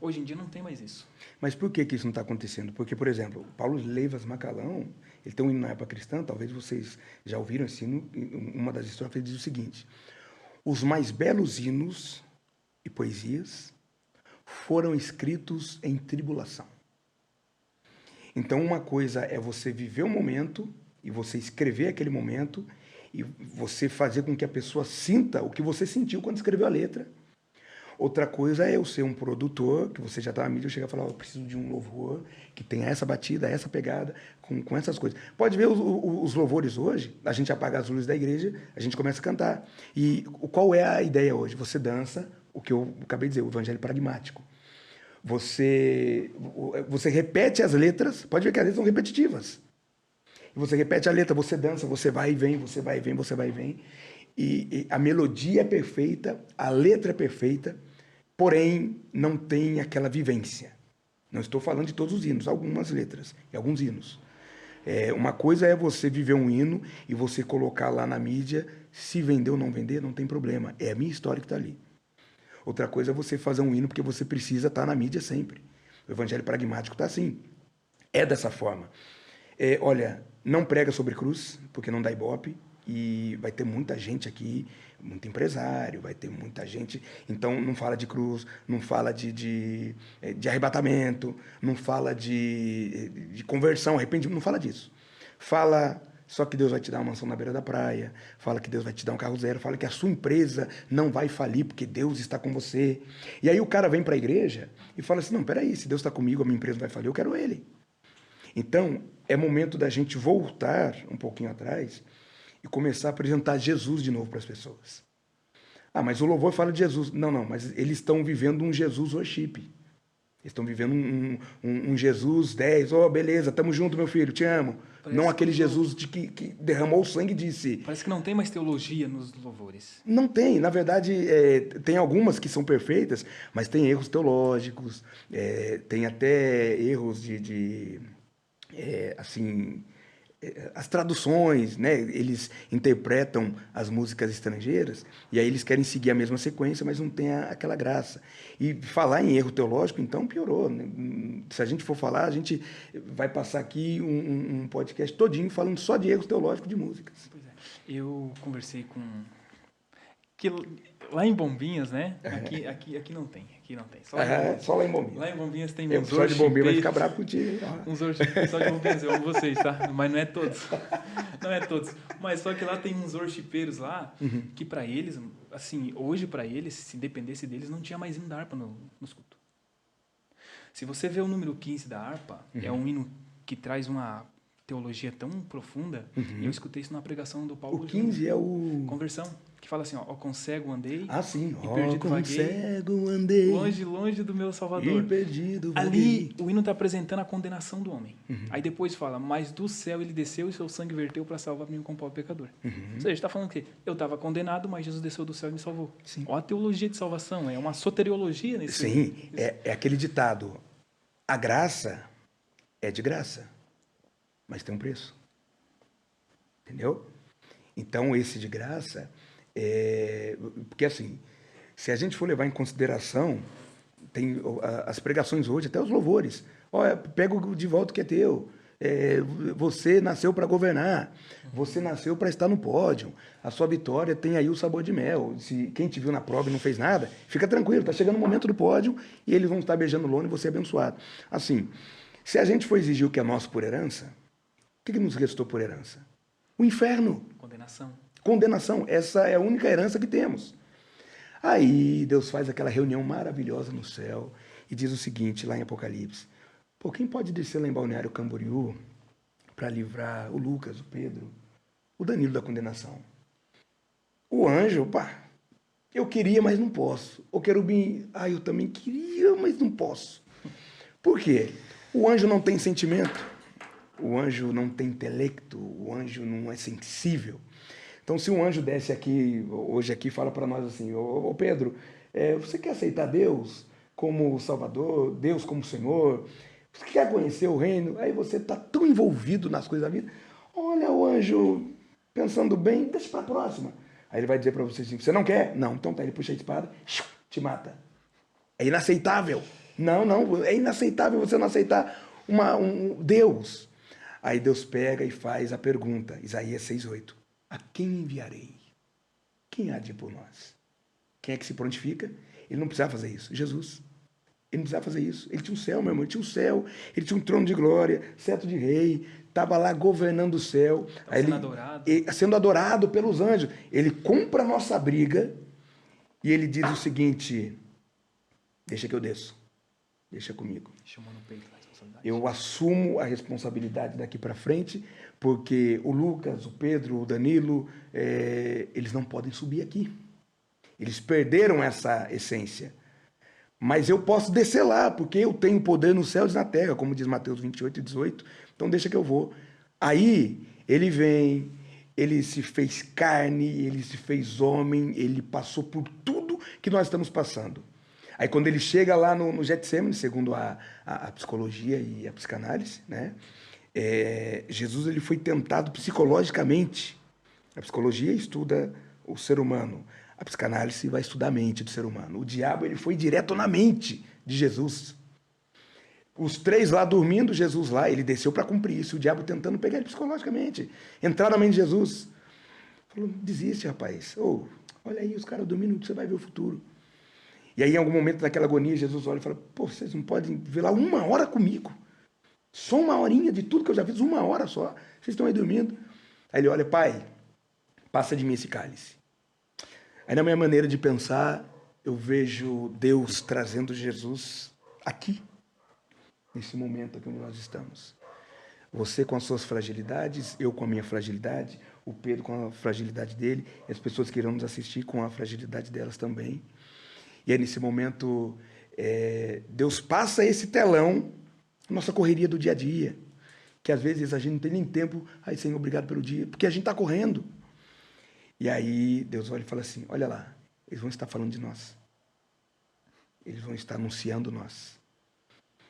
Hoje em dia não tem mais isso. Mas por que isso não está acontecendo? Porque, por exemplo, Paulo Leivas Macalão, ele tem um hino na época cristã, talvez vocês já ouviram esse hino, uma das histórias ele diz o seguinte: os mais belos hinos e poesias foram escritos em tribulação. Então, uma coisa é você viver um momento e você escrever aquele momento e você fazer com que a pessoa sinta o que você sentiu quando escreveu a letra. Outra coisa é eu ser um produtor, que você já está na mídia, chegar e falar, eu preciso de um louvor que tenha essa batida, essa pegada, com essas coisas. Pode ver os louvores hoje, a gente apaga as luzes da igreja, a gente começa a cantar. E qual é a ideia hoje? Você dança, o que eu acabei de dizer, o evangelho pragmático. Você repete as letras, pode ver que as letras são repetitivas. E você repete a letra, você dança, você vai e vem, você vai e vem, você vai e vem. E a melodia é perfeita, a letra é perfeita, porém não tem aquela vivência. Não estou falando de todos os hinos, algumas letras e alguns hinos. Uma coisa é você viver um hino e você colocar lá na mídia, se vender ou não vender, não tem problema. É a minha história que está ali. Outra coisa é você fazer um hino porque você precisa estar na mídia sempre. O evangelho pragmático está assim. É dessa forma. Olha, não prega sobre cruz, porque não dá ibope. E vai ter muita gente aqui, muito empresário, vai ter muita gente. Então, não fala de cruz, não fala de arrebatamento, não fala de conversão, arrependimento, não fala disso. Fala só que Deus vai te dar uma mansão na beira da praia, fala que Deus vai te dar um carro zero, fala que a sua empresa não vai falir porque Deus está com você. E aí o cara vem para a igreja e fala assim, não, peraí, se Deus está comigo, a minha empresa não vai falir, eu quero Ele. Então, é momento da gente voltar um pouquinho atrás e começar a apresentar Jesus de novo para as pessoas. Ah, mas o louvor fala de Jesus. Não, mas eles estão vivendo um Jesus worship. Eles estão vivendo um Jesus 10. Oh, beleza, tamo junto, meu filho, te amo. Não aquele Jesus de que derramou o sangue e disse... Parece que não tem mais teologia nos louvores. Não tem. Na verdade, tem algumas que são perfeitas, mas tem erros teológicos, tem até erros assim... As traduções, né? Eles interpretam as músicas estrangeiras e aí eles querem seguir a mesma sequência, mas não tem aquela graça. E falar em erro teológico, então, piorou, né? Se a gente for falar, a gente vai passar aqui um podcast todinho falando só de erros teológicos de músicas. Pois é. Eu conversei com... que lá em Bombinhas, né? Aqui não tem. Aqui não tem. Só lá em Bombinhas. Lá em Bombinhas tem O pessoal de Bombinhas vai ficar bravo contigo. Pessoal de Bombinhas, eu amo vocês, tá? Mas não é todos. Não é todos. Mas só que lá tem uns worshipeiros lá, que para eles, assim, hoje para eles, se dependesse deles, não tinha mais hino da harpa nos cultos. Se você vê o número 15 da harpa, é um hino que traz uma teologia tão profunda, e eu escutei isso na pregação do Paulo O 15 Júnior. é o... Conversão, que fala assim, ó com cego andei, Ah, sim. e perdido Com vaguei, cego andei, longe do meu Salvador. e perdido vaguei. Ali, o hino está apresentando a condenação do homem. Aí depois fala, mas do céu ele desceu e seu sangue verteu para salvar mim como pobre pecador. Ou seja, está falando que eu estava condenado, mas Jesus desceu do céu e me salvou. Sim. Olha a teologia de salvação, é uma soteriologia nesse Sim, é aquele ditado, a graça é de graça, mas tem um preço. Entendeu? Então, esse de graça, porque assim, se a gente for levar em consideração, tem as pregações hoje, até os louvores, olha, pega de volta o que é teu, você nasceu para governar, você nasceu para estar no pódio, a sua vitória tem aí o sabor de mel. Se quem te viu na prova e não fez nada, fica tranquilo, está chegando o momento do pódio e eles vão estar beijando lona e você é abençoado. Assim, se a gente for exigir o que é nosso por herança, o que nos restou por herança? O inferno. Condenação. Essa é a única herança que temos. Aí Deus faz aquela reunião maravilhosa no céu e diz o seguinte, lá em Apocalipse. Pô, quem pode descer lá em Balneário Camboriú para livrar o Lucas, o Pedro, o Danilo da condenação? O anjo, eu queria, mas não posso. O querubim, eu também queria, mas não posso. Por quê? O anjo não tem sentimento. O anjo não tem intelecto, o anjo não é sensível. Então, se um anjo desce aqui, hoje aqui, fala para nós assim, ô Pedro, você quer aceitar Deus como Salvador, Deus como Senhor? Você quer conhecer o reino? Aí você está tão envolvido nas coisas da vida. Olha, o anjo, pensando bem, deixa para a próxima. Aí ele vai dizer para você assim, você não quer? Não, então tá, ele puxa a espada, te mata. É inaceitável. Não, é inaceitável você não aceitar um Deus. Aí Deus pega e faz a pergunta, Isaías 6:8. A quem enviarei? Quem há de ir por nós? Quem é que se prontifica? Ele não precisava fazer isso. Jesus. Ele não precisava fazer isso. Ele tinha um céu, meu irmão. Ele tinha um céu. Ele tinha um trono de glória, cetro de rei. Estava lá governando o céu. Sendo adorado pelos anjos. Ele compra a nossa briga e ele diz o seguinte, deixa que eu desço. Deixa comigo. Chamou no peito. Eu assumo a responsabilidade daqui para frente, porque o Lucas, o Pedro, o Danilo, eles não podem subir aqui. Eles perderam essa essência. Mas eu posso descer lá, porque eu tenho poder nos céus e na terra, como diz Mateus 28:18. Então deixa que eu vou. Aí ele vem, ele se fez carne, ele se fez homem, ele passou por tudo que nós estamos passando. Aí quando ele chega lá no Getsemane, segundo a psicologia e a psicanálise, né? Jesus ele foi tentado psicologicamente. A psicologia estuda o ser humano. A psicanálise vai estudar a mente do ser humano. O diabo ele foi direto na mente de Jesus. Os três lá dormindo, Jesus lá, ele desceu para cumprir isso. O diabo tentando pegar ele psicologicamente. Entrar na mente de Jesus. Falou, desiste, rapaz. Olha aí, os caras dormindo, você vai ver o futuro. E aí, em algum momento daquela agonia, Jesus olha e fala, vocês não podem ver lá 1 hora comigo? Só 1 horinha de tudo que eu já fiz, 1 hora só. Vocês estão aí dormindo. Aí ele olha, pai, passa de mim esse cálice. Aí na minha maneira de pensar, eu vejo Deus trazendo Jesus aqui, nesse momento aqui onde nós estamos. Você com as suas fragilidades, eu com a minha fragilidade, o Pedro com a fragilidade dele, e as pessoas que irão nos assistir com a fragilidade delas também. E aí, nesse momento, Deus passa esse telão, nossa correria do dia a dia. que às vezes a gente não tem nem tempo. Ai, Senhor, obrigado pelo dia, porque a gente está correndo. E aí Deus olha e fala assim, olha lá, eles vão estar falando de nós. Eles vão estar anunciando nós.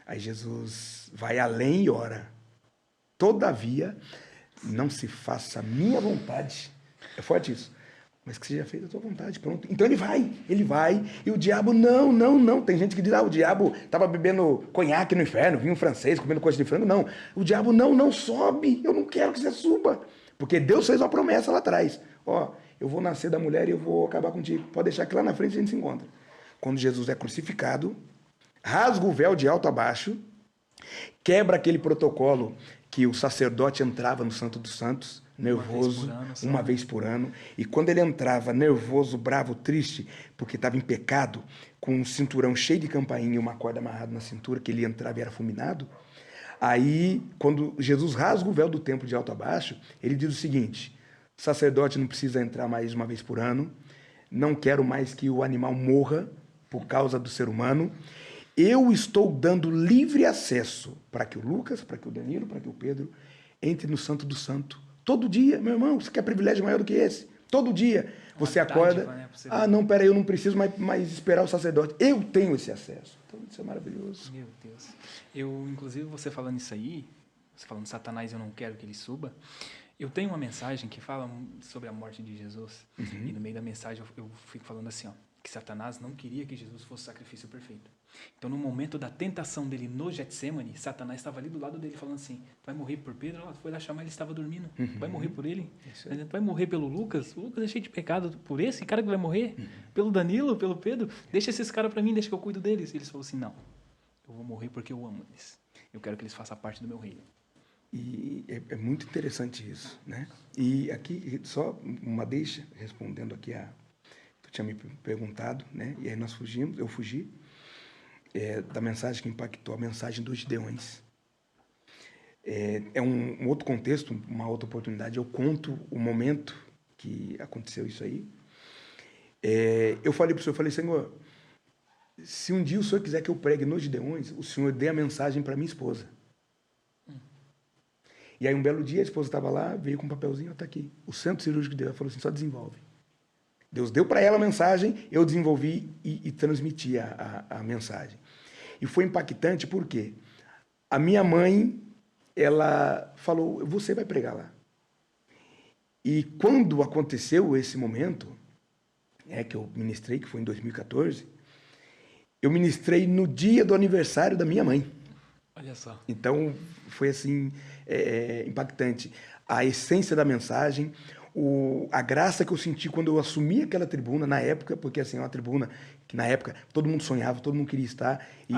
Aí Jesus vai além e ora. Todavia, não se faça a minha vontade. É forte isso. Mas que seja feita a tua vontade, pronto. Então ele vai. E o diabo, não. Tem gente que diz, o diabo estava bebendo conhaque no inferno, vinho francês, comendo coisa de frango. Não, o diabo não sobe. Eu não quero que você suba. Porque Deus fez uma promessa lá atrás. Eu vou nascer da mulher e eu vou acabar contigo. Pode deixar que lá na frente a gente se encontra. Quando Jesus é crucificado, rasga o véu de alto a baixo, quebra aquele protocolo que o sacerdote entrava no Santo dos Santos, nervoso, uma vez por ano. E quando ele entrava nervoso, bravo, triste, porque estava em pecado, com um cinturão cheio de campainha e uma corda amarrada na cintura, que ele entrava e era fulminado, aí, quando Jesus rasga o véu do templo de alto a baixo, ele diz o seguinte, o sacerdote não precisa entrar mais uma vez por ano, não quero mais que o animal morra por causa do ser humano, eu estou dando livre acesso para que o Lucas, para que o Danilo, para que o Pedro entre no Santo do Santo. Todo dia, meu irmão, você quer privilégio maior do que esse? Todo dia você acorda, não, peraí, eu não preciso mais esperar o sacerdote. Eu tenho esse acesso. Então isso é maravilhoso. Meu Deus. Inclusive, você falando isso aí, você falando Satanás, eu não quero que ele suba, eu tenho uma mensagem que fala sobre a morte de Jesus, e no meio da mensagem eu fico falando assim, que Satanás não queria que Jesus fosse o sacrifício perfeito. Então, no momento da tentação dele no Getsemane, Satanás estava ali do lado dele falando assim, vai morrer por Pedro? Foi lá chamar, ele estava dormindo. Vai morrer por ele? Vai morrer pelo Lucas? O Lucas é cheio de pecado por esse cara que vai morrer? Pelo Danilo, pelo Pedro? Deixa esses caras para mim, deixa que eu cuido deles. E eles falaram assim, não, eu vou morrer porque eu amo eles. Eu quero que eles façam parte do meu reino. E é muito interessante isso, né? E aqui, só uma deixa, respondendo aqui tu tinha me perguntado, né? E aí eu fugi, da mensagem que impactou, a mensagem dos Gideões. É um outro contexto, uma outra oportunidade, eu conto o momento que aconteceu isso aí. Eu falei para o Senhor, Senhor, se um dia o Senhor quiser que eu pregue nos Gideões, o Senhor dê a mensagem para minha esposa. E aí um belo dia a esposa estava lá, veio com um papelzinho, está aqui. O centro cirúrgico dela falou assim, só desenvolve. Deus deu para ela a mensagem, eu desenvolvi e transmiti a mensagem. E foi impactante porque a minha mãe, ela falou, você vai pregar lá. E quando aconteceu esse momento, que eu ministrei, que foi em 2014, eu ministrei no dia do aniversário da minha mãe. Olha só. Então, foi assim, impactante. A essência da mensagem, a graça que eu senti quando eu assumi aquela tribuna, na época, porque assim, é uma tribuna que na época todo mundo sonhava, todo mundo queria estar. E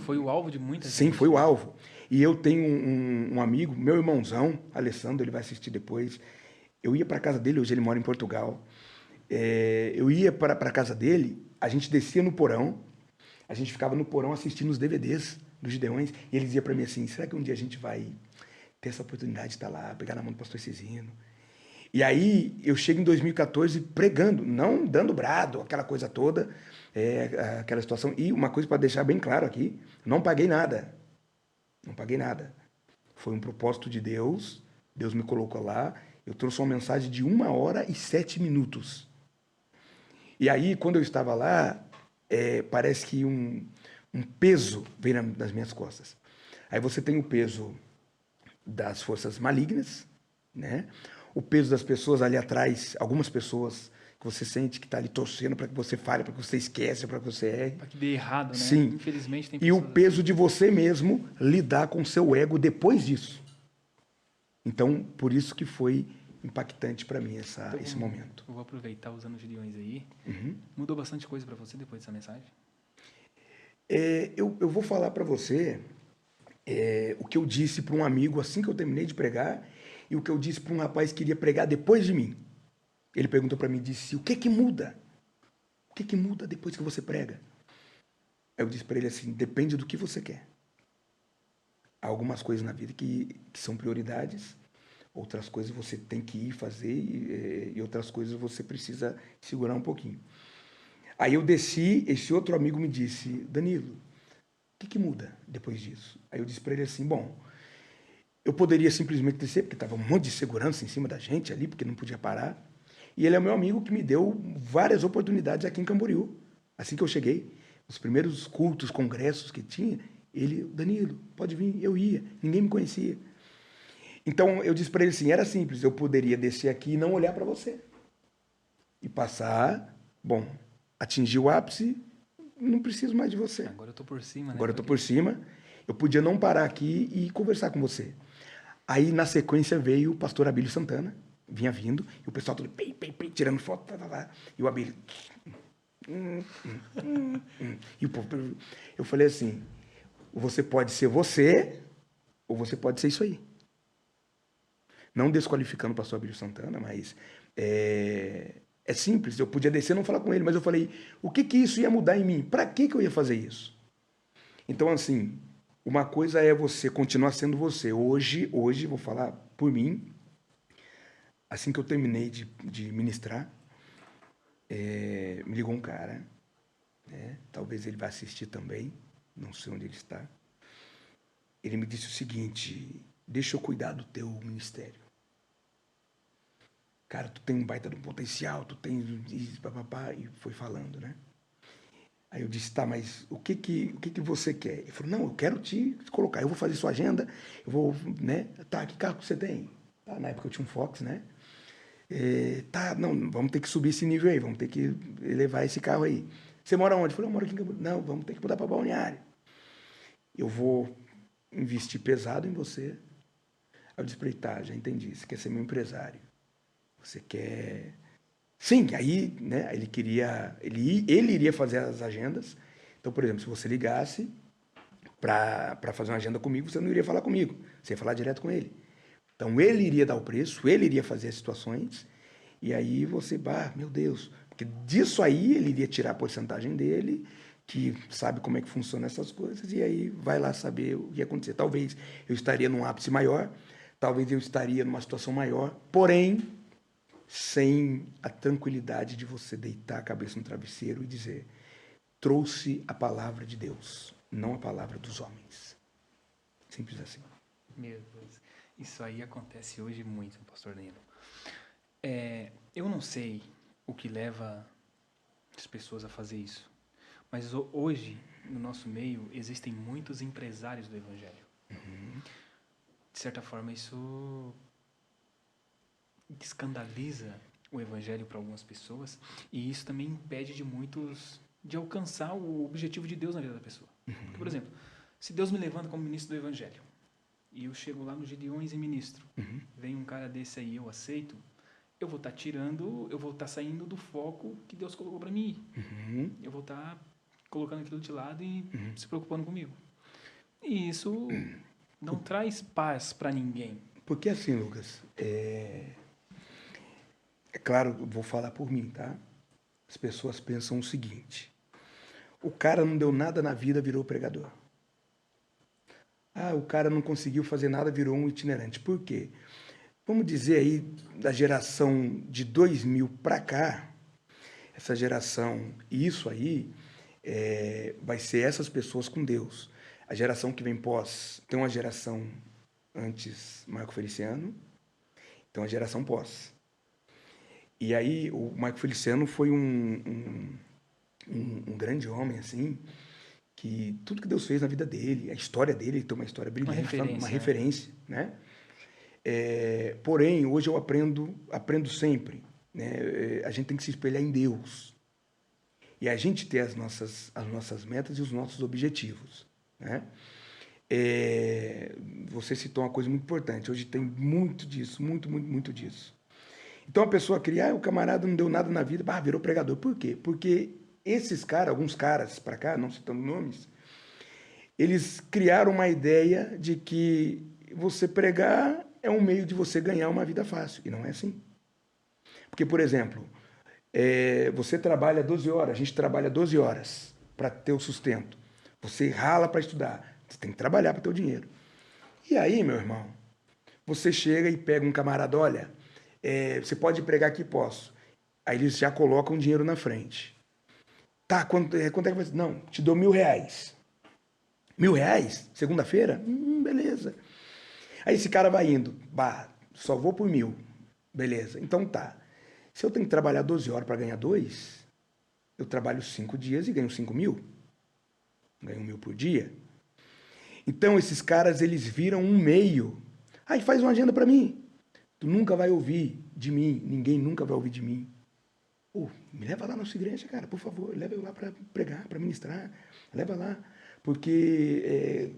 foi o alvo de muita gente. Sim, foi o alvo. E eu tenho um amigo, meu irmãozão, Alessandro, ele vai assistir depois. Eu ia para a casa dele, hoje ele mora em Portugal. Eu ia para a casa dele, a gente descia no porão, a gente ficava no porão assistindo os DVDs dos Gideões, e ele dizia para mim assim, será que um dia a gente vai ter essa oportunidade de estar lá, pegar na mão do pastor Cezino? E aí eu chego em 2014 pregando, não dando brado, aquela coisa toda, aquela situação. E uma coisa para deixar bem claro aqui, não paguei nada. Não paguei nada. Foi um propósito de Deus, Deus me colocou lá, eu trouxe uma mensagem de 1h07. E aí, quando eu estava lá, parece que um peso veio nas minhas costas. Aí você tem o peso das forças malignas, né? O peso das pessoas ali atrás, algumas pessoas que você sente que está ali torcendo para que você fale, para que você esqueça, para que você erre. Para que dê errado, né? Sim. Infelizmente tem pessoas. E o peso de você mesmo lidar com o seu ego depois disso. Então, por isso que foi impactante para mim esse momento. Eu vou aproveitar usando os Gideões aí. Mudou bastante coisa para você depois dessa mensagem? Eu vou falar para você o que eu disse para um amigo assim que eu terminei de pregar e o que eu disse para um rapaz que iria pregar depois de mim. Ele perguntou para mim e disse, o que muda? O que muda depois que você prega? Eu disse para ele assim, depende do que você quer. Há algumas coisas na vida que são prioridades, outras coisas você tem que ir fazer e outras coisas você precisa segurar um pouquinho. Aí eu desci, esse outro amigo me disse, Danilo, o que muda depois disso? Aí eu disse para ele assim, bom, Eu poderia simplesmente descer, porque estava um monte de segurança em cima da gente ali, porque não podia parar. E ele é meu amigo que me deu várias oportunidades aqui em Camboriú. Assim que eu cheguei, os primeiros cultos, congressos que tinha, ele, Danilo, pode vir, eu ia, ninguém me conhecia. Então eu disse para ele assim, era simples, eu poderia descer aqui e não olhar para você. E passar, bom, atingir o ápice, não preciso mais de você. Agora eu tô por cima, né? Agora eu Tô tô aqui. por cima, eu podia não parar aqui e conversar com você. Aí, na sequência, veio o pastor Abílio Santana, vinha vindo, e o pessoal todo pei, pei, pei, tirando foto, tá, tá, tá. E o Abílio... E o povo... Eu falei assim, você pode ser você, ou você pode ser isso aí. Não desqualificando o pastor Abílio Santana, mas é simples, eu podia descer e não falar com ele, mas eu falei, o que que isso ia mudar em mim? Para que eu ia fazer isso? Então, assim, uma coisa é você continuar sendo você. Hoje, vou falar por mim, assim que eu terminei de ministrar, me ligou um cara, né? Talvez ele vá assistir também, não sei onde ele está. Ele me disse o seguinte, deixa eu cuidar do teu ministério. Cara, tu tem um baita de um potencial, tu tem... E foi falando, né? Aí eu disse, tá, mas o que que você quer? Ele falou, não, eu quero te colocar, eu vou fazer sua agenda, eu vou, né? Tá, que carro que você tem? Tá, na época eu tinha um Fox, né? Tá, não, vamos ter que subir esse nível aí, vamos ter que elevar esse carro aí. Você mora onde? Eu falei, eu moro aqui em Camboriú. Não, vamos ter que mudar para Balneário. Eu vou investir pesado em você. Aí eu disse pra ele, tá, já entendi, você quer ser meu empresário. Você quer... Sim, aí, né, ele queria... Ele iria fazer as agendas. Então, por exemplo, se você ligasse para fazer uma agenda comigo, você não iria falar comigo. Você ia falar direto com ele. Então, ele iria dar o preço, ele iria fazer as situações, e aí você, bah, meu Deus, porque disso aí ele iria tirar a porcentagem dele, que sabe como é que funcionam essas coisas, e aí vai lá saber o que ia acontecer. Talvez eu estaria num ápice maior, talvez eu estaria numa situação maior, porém, sem a tranquilidade de você deitar a cabeça no travesseiro e dizer, trouxe a palavra de Deus, não a palavra dos homens. Simples assim. Meu Deus. Isso aí acontece hoje muito, pastor Danilo. Eu não sei o que leva as pessoas a fazer isso, mas hoje, no nosso meio, existem muitos empresários do evangelho. De certa forma, isso escandaliza o evangelho para algumas pessoas e isso também impede de muitos de alcançar o objetivo de Deus na vida da pessoa. Porque, por exemplo, se Deus me levanta como ministro do evangelho e eu chego lá no Gideões e ministro, vem um cara desse aí, eu aceito, eu vou estar eu vou estar saindo do foco que Deus colocou para mim. Eu vou estar colocando aquilo de lado e se preocupando comigo. E isso não traz paz para ninguém. Porque assim, Lucas, é claro, eu vou falar por mim, tá? As pessoas pensam o seguinte, o cara não deu nada na vida, virou pregador. Ah, o cara não conseguiu fazer nada, virou um itinerante. Por quê? Vamos dizer aí, da geração de 2000 para cá, essa geração, isso aí, vai ser essas pessoas com Deus. A geração que vem pós, tem uma geração antes Marco Feliciano, tem uma geração pós. E aí o Marco Feliciano foi um grande homem, assim, que tudo que Deus fez na vida dele, a história dele, tem uma história brilhante, uma referência, né? Porém, hoje eu aprendo sempre, né? A gente tem que se espelhar em Deus. E a gente ter as nossas metas e os nossos objetivos, né? Você citou uma coisa muito importante. Hoje tem muito disso, muito disso. Então a pessoa cria, o camarada não deu nada na vida, virou pregador. Por quê? Porque esses caras, alguns caras para cá, não citando nomes, eles criaram uma ideia de que você pregar é um meio de você ganhar uma vida fácil. E não é assim. Porque, por exemplo, você trabalha 12 horas, a gente trabalha 12 horas para ter o sustento. Você rala para estudar. Você tem que trabalhar para ter o dinheiro. E aí, meu irmão, você chega e pega um camarada, olha, você pode pregar aqui? Posso. Aí eles já colocam dinheiro na frente. Tá, quanto é que vai ser? Não, te dou R$1.000. R$1.000? Segunda-feira? Beleza. Aí esse cara vai indo, bah, só vou por 1.000. Beleza, então tá. Se eu tenho que trabalhar 12 horas para ganhar 2, eu trabalho 5 dias e ganho 5.000. Ganho 1.000 por dia. Então esses caras, eles viram um meio. Aí faz uma agenda para mim. Tu nunca vai ouvir de mim, ninguém nunca vai ouvir de mim. Pô, me leva lá na sua igreja, cara, por favor, leva eu lá para pregar, para ministrar, leva lá. Porque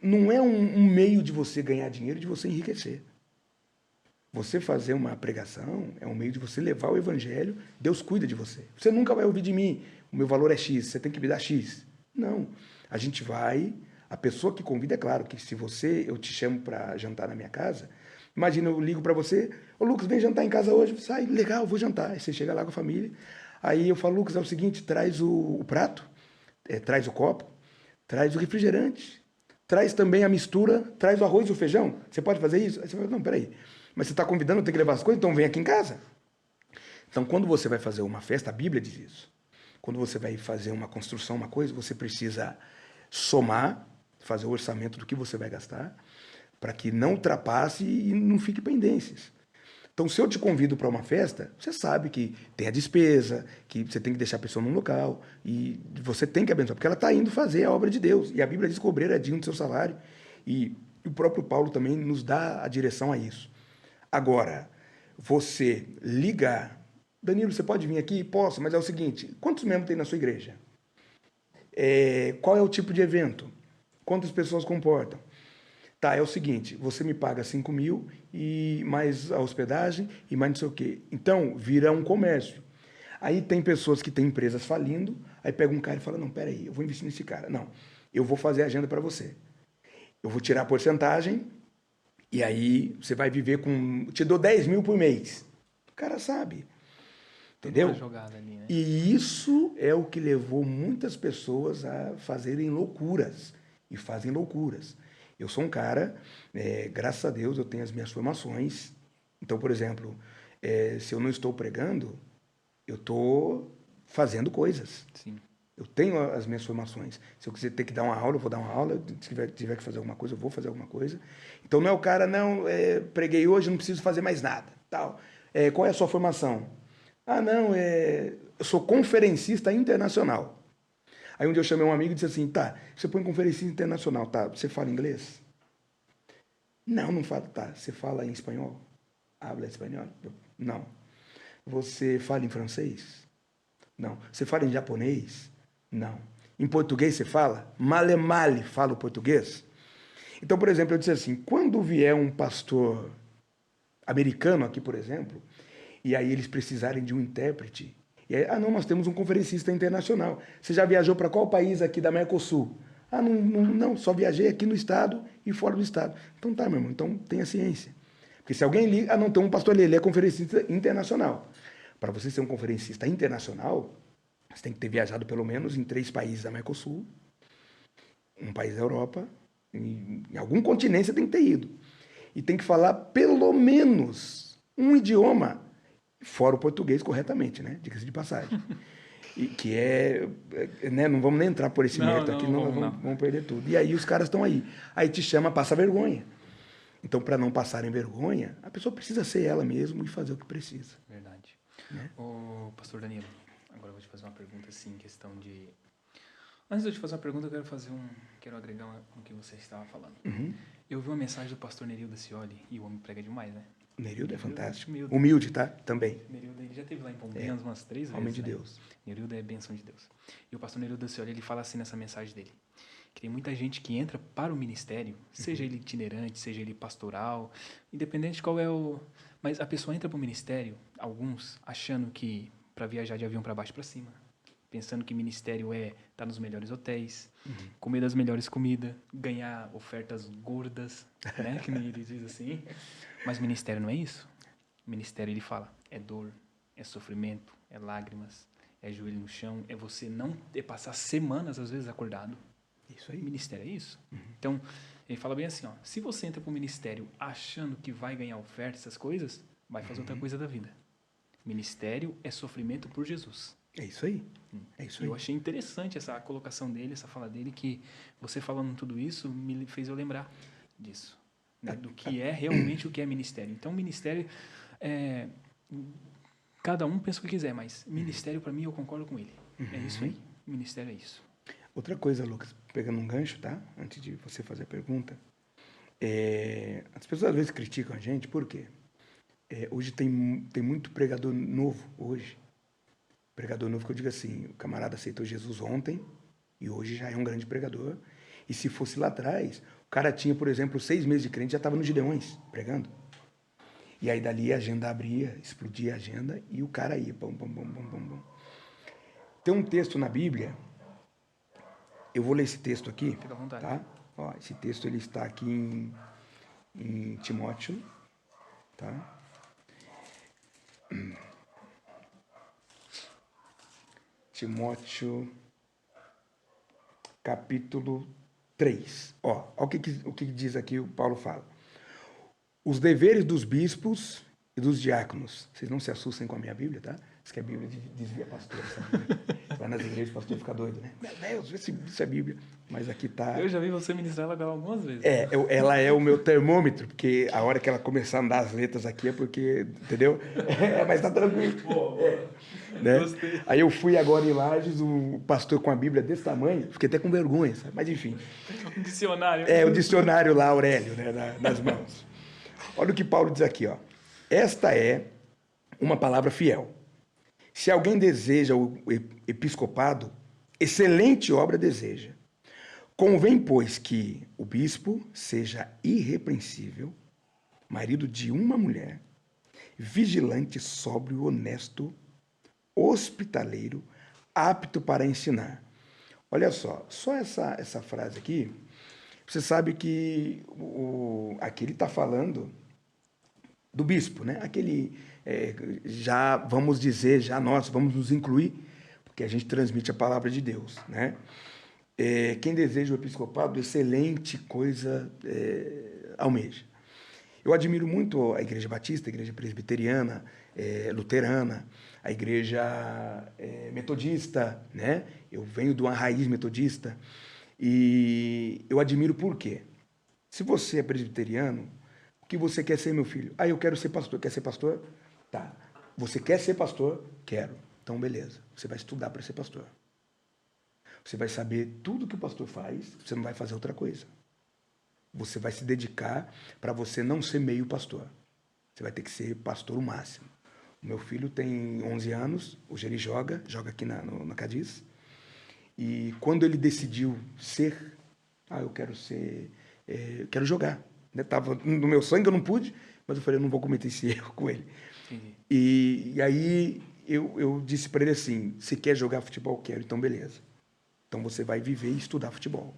não é um meio de você ganhar dinheiro, de você enriquecer. Você fazer uma pregação é um meio de você levar o evangelho, Deus cuida de você. Você nunca vai ouvir de mim, o meu valor é X, você tem que me dar X. Não, a gente vai, a pessoa que convida, é claro que se eu te chamo para jantar na minha casa, imagina, eu ligo para você, ô Lucas, vem jantar em casa hoje, sai, legal, vou jantar. Aí você chega lá com a família, aí eu falo, Lucas, é o seguinte, traz o prato, traz o copo, traz o refrigerante, traz também a mistura, traz o arroz e o feijão. Você pode fazer isso? Aí você fala, não, peraí, mas você está convidando, eu tenho que levar as coisas, então vem aqui em casa. Então, quando você vai fazer uma festa, a Bíblia diz isso. Quando você vai fazer uma construção, uma coisa, você precisa somar, fazer o orçamento do que você vai gastar, para que não ultrapasse e não fique pendências. Então, se eu te convido para uma festa, você sabe que tem a despesa, que você tem que deixar a pessoa num local, e você tem que abençoar, porque ela está indo fazer a obra de Deus. E a Bíblia diz que o obreiro é digno do seu salário. E o próprio Paulo também nos dá a direção a isso. Agora, você ligar, Danilo, você pode vir aqui? Posso, mas é o seguinte, quantos membros tem na sua igreja? Qual é o tipo de evento? Quantas pessoas comportam? Tá, é o seguinte, você me paga 5.000 e mais a hospedagem e mais não sei o quê. Então, vira um comércio. Aí tem pessoas que têm empresas falindo, aí pega um cara e fala, não, peraí, eu vou investir nesse cara. Não, eu vou fazer a agenda para você. Eu vou tirar a porcentagem e aí você vai viver com... Te dou 10.000 por mês. O cara sabe. Entendeu? Uma jogada ali, né? E isso é o que levou muitas pessoas a fazerem loucuras. E fazem loucuras. Eu sou um cara, graças a Deus, eu tenho as minhas formações. Então, por exemplo, se eu não estou pregando, eu estou fazendo coisas. Sim. Eu tenho as minhas formações. Se eu quiser ter que dar uma aula, eu vou dar uma aula. Se tiver que fazer alguma coisa, eu vou fazer alguma coisa. Então, não é o cara, não, preguei hoje, não preciso fazer mais nada. Tal. Qual é a sua formação? Ah, não, eu sou conferencista internacional. Aí um dia eu chamei um amigo e disse assim, tá, você põe conferencista internacional, tá, você fala inglês? Não, não falo, tá, você fala em espanhol? Habla espanhol? Não. Você fala em francês? Não. Você fala em japonês? Não. Em português você fala? Male male fala o português? Então, por exemplo, eu disse assim, quando vier um pastor americano aqui, por exemplo, e aí eles precisarem de um intérprete, e aí, não, nós temos um conferencista internacional. Você já viajou para qual país aqui da Mercosul? Ah, não, só viajei aqui no estado e fora do estado. Então tá, meu irmão, então tenha ciência. Porque se alguém liga, não, tem um pastor ali, ele é conferencista internacional. Para você ser um conferencista internacional, você tem que ter viajado pelo menos em 3 países da Mercosul, um país da Europa, em algum continente você tem que ter ido. E tem que falar pelo menos um idioma, fora o português corretamente, né? Diga-se de passagem. E que né? Não vamos nem entrar por esse mérito aqui, não vamos perder tudo. E aí os caras estão aí. Aí te chama, passa vergonha. Então, para não passarem vergonha, a pessoa precisa ser ela mesma e fazer o que precisa. Verdade. Né? Ô, pastor Danilo, agora eu vou te fazer uma pergunta, assim, questão de... Antes de eu te fazer uma pergunta, eu quero agregar no que você estava falando. Uhum. Eu vi uma mensagem do pastor Nerildo Cioli, e o homem prega demais, né? Nerildo é fantástico. Humilde. Humilde, tá? Também. Nerildo, ele já esteve lá em Pompenas umas 3 vezes. Homem de né? Deus. Nerildo é bênção de Deus. E o pastor Nerildo Cioli, ele fala assim nessa mensagem dele, que tem muita gente que entra para o ministério, seja ele itinerante, seja ele pastoral, independente de qual é o... Mas a pessoa entra para o ministério, alguns, achando que para viajar de avião para baixo e para cima, pensando que ministério é estar nos melhores hotéis, comer das melhores comidas, ganhar ofertas gordas, né? Que nem ele diz assim. Mas ministério não é isso. Ministério, ele fala, é dor, é sofrimento, é lágrimas, é joelho no chão, é você não passar semanas, às vezes, acordado. Isso aí. Ministério é isso. Então, ele fala bem assim, ó, se você entra para o ministério achando que vai ganhar oferta, essas coisas, vai fazer outra coisa da vida. Ministério é sofrimento por Jesus. É isso aí. É isso aí. Eu achei interessante essa colocação dele, essa fala dele, que você falando tudo isso me fez eu lembrar disso. né, do que é realmente o que é ministério. Então, ministério, cada um pensa o que quiser, mas ministério, para mim, eu concordo com ele. É isso aí. Ministério é isso. Outra coisa, Lucas, pegando um gancho, tá? Antes de você fazer a pergunta. As pessoas às vezes criticam a gente, por quê? Hoje tem muito pregador novo, hoje. Pregador novo que eu digo assim, o camarada aceitou Jesus ontem e hoje já é um grande pregador. E se fosse lá atrás, o cara tinha, por exemplo, 6 meses de crente, já estava no Gideões, pregando. E aí dali a agenda abria, explodia a agenda e o cara ia. Bom, bom, bom, bom, bom, bom. Tem um texto na Bíblia, eu vou ler esse texto aqui, Fica à vontade. tá? Ó, esse texto ele está aqui em Timóteo, tá? Timóteo, capítulo 3. Ó, o que diz aqui, o Paulo fala. Os deveres dos bispos e dos diáconos. Vocês não se assustem com a minha Bíblia, tá? Diz que a Bíblia desvia pastor. Vai nas igrejas, o pastor fica doido, né? Meu Deus, isso é Bíblia. Mas aqui tá... Eu já vi você ministrar ela algumas vezes. Ela é o meu termômetro, porque a hora que ela começar a andar as letras aqui é porque, entendeu? Mas tá tranquilo. Né? Aí eu fui agora em Lages, o pastor com a Bíblia desse tamanho, fiquei até com vergonha, sabe? Mas enfim. Um dicionário. O dicionário lá, Aurélio, né, nas mãos. Olha o que Paulo diz aqui, ó. Esta é uma palavra fiel. Se alguém deseja o episcopado, excelente obra deseja. Convém, pois, que o bispo seja irrepreensível, marido de uma mulher, vigilante, sóbrio, honesto, hospitaleiro, apto para ensinar. Olha só essa frase aqui, você sabe que aqui ele está falando do bispo, né? Aquele, já vamos dizer, já nós vamos nos incluir, porque a gente transmite a palavra de Deus, né? Quem deseja o episcopado, excelente coisa almeja. Eu admiro muito a Igreja Batista, a Igreja Presbiteriana, Luterana, a Igreja Metodista, né? Eu venho de uma raiz metodista e eu admiro por quê? Se você é presbiteriano, o que você quer ser, meu filho? Eu quero ser pastor. Quer ser pastor? Tá. Você quer ser pastor? Quero. Então, beleza. Você vai estudar para ser pastor. Você vai saber tudo que o pastor faz, você não vai fazer outra coisa. Você vai se dedicar para você não ser meio pastor. Você vai ter que ser pastor o máximo. O meu filho tem 11 anos, hoje ele joga aqui na Cadiz. E quando ele decidiu ser, eu quero ser, quero jogar. Tava no meu sangue, eu não pude, mas eu falei, eu não vou cometer esse erro com ele. E aí eu disse para ele assim, você quer jogar futebol? Quero, então beleza. Então você vai viver e estudar futebol.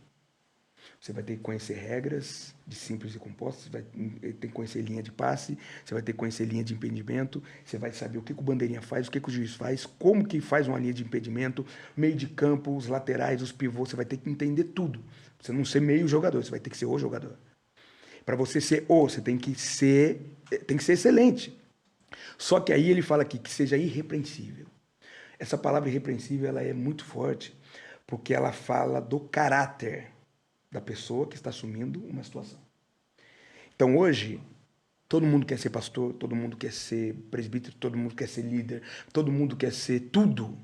Você vai ter que conhecer regras de simples e compostas, você vai ter que conhecer linha de passe, você vai ter que conhecer linha de impedimento, você vai saber o que o bandeirinha faz, o que o juiz faz, como que faz uma linha de impedimento, meio de campo, os laterais, os pivôs, você vai ter que entender tudo. Você não ser meio jogador, você vai ter que ser o jogador. Para você ser você tem que ser excelente. Só que aí ele fala aqui que seja irrepreensível. Essa palavra irrepreensível ela é muito forte, porque ela fala do caráter da pessoa que está assumindo uma situação. Então hoje, todo mundo quer ser pastor, todo mundo quer ser presbítero, todo mundo quer ser líder, todo mundo quer ser tudo.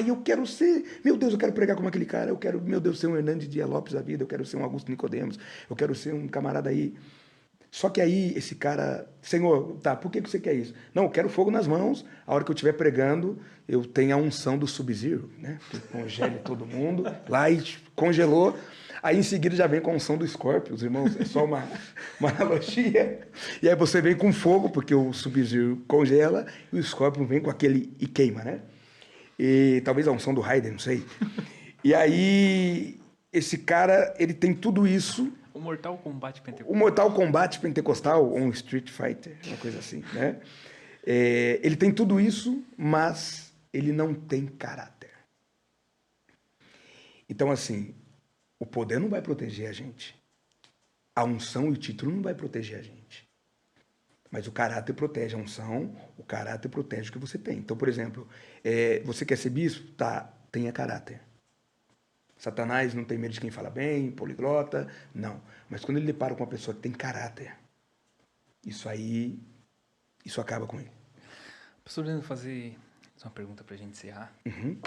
Eu quero ser, meu Deus, eu quero pregar como aquele cara, eu quero, meu Deus, ser um Hernandes Dias Lopes da vida, eu quero ser um Augusto Nicodemos, eu quero ser um camarada aí. Só que aí esse cara, Senhor, por que você quer isso? Não, eu quero fogo nas mãos, a hora que eu estiver pregando, eu tenho a unção do Sub-Zero, né? Que congele todo mundo, lá e congelou. Aí em seguida já vem com a unção do Scorpio, os irmãos, é só uma analogia. E aí você vem com fogo, porque o Sub-Zero congela, e o Scorpio vem com aquele e queima, né? E talvez a unção do Raiden, não sei. E aí, esse cara, ele tem tudo isso. O Mortal Kombat Pentecostal. O Mortal Kombat Pentecostal, ou um Street Fighter, uma coisa assim, né? Ele tem tudo isso, mas ele não tem caráter. Então, assim, o poder não vai proteger a gente. A unção e o título não vai proteger a gente. Mas o caráter protege a unção, o caráter protege o que você tem. Então, por exemplo, você quer ser bispo? Tá, tenha caráter. Satanás não tem medo de quem fala bem, poliglota, não. Mas quando ele depara com uma pessoa que tem caráter, isso acaba com ele. Pastor, eu vou fazer uma pergunta para a gente encerrar. Uhum.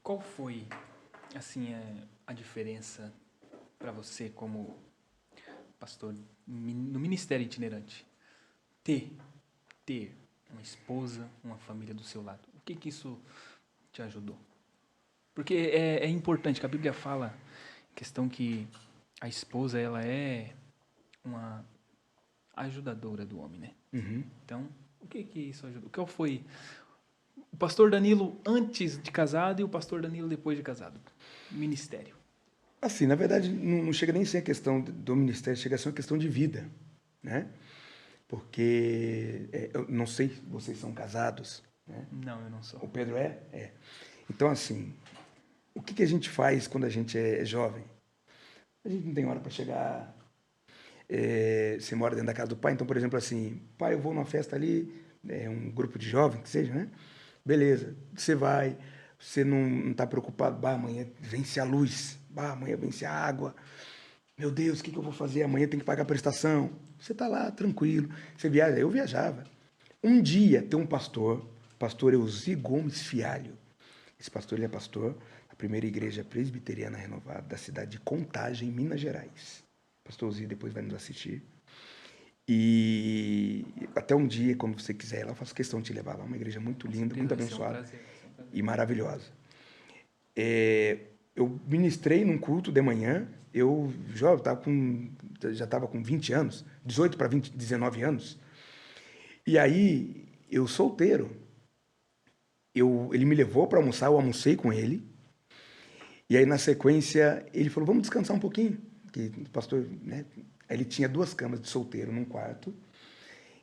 Qual foi, assim, a diferença para você como pastor no ministério itinerante? Ter uma esposa, uma família do seu lado. O que isso te ajudou? Porque é importante, que a Bíblia fala, questão que a esposa, ela é uma ajudadora do homem, né? Uhum. Então, o que isso ajudou? Qual foi o pastor Danilo antes de casado e o pastor Danilo depois de casado? Ministério. Assim, na verdade, não chega nem a ser a questão do ministério, chega a ser uma questão de vida, né? Porque, eu não sei se vocês são casados, né? Não, eu não sou. O Pedro é? É. Então, assim, o que a gente faz quando a gente é jovem? A gente não tem hora para chegar. Você mora dentro da casa do pai, então, por exemplo, assim, pai, eu vou numa festa ali, um grupo de jovens, que seja, né? Beleza, você vai, você não está preocupado, bah, amanhã vence a luz, bah, amanhã vence a água, meu Deus, o que eu vou fazer? Amanhã tem que pagar a prestação. Você está lá, tranquilo, você viaja, eu viajava. Um dia tem um pastor Eusi Gomes Fialho. Esse pastor, ele é pastor da primeira igreja presbiteriana renovada da cidade de Contagem, Minas Gerais. Pastor Eusi depois vai nos assistir. E até um dia, quando você quiser ir lá, eu faço questão de te levar lá. Uma igreja muito linda, muito abençoada e maravilhosa. Eu ministrei num culto de manhã. Eu já estava com 20 anos, 18 para 19 anos. E aí, eu solteiro. Ele me levou para almoçar, eu almocei com ele. E aí, na sequência, ele falou, vamos descansar um pouquinho. Que o pastor, né? Aí ele tinha 2 camas de solteiro num quarto,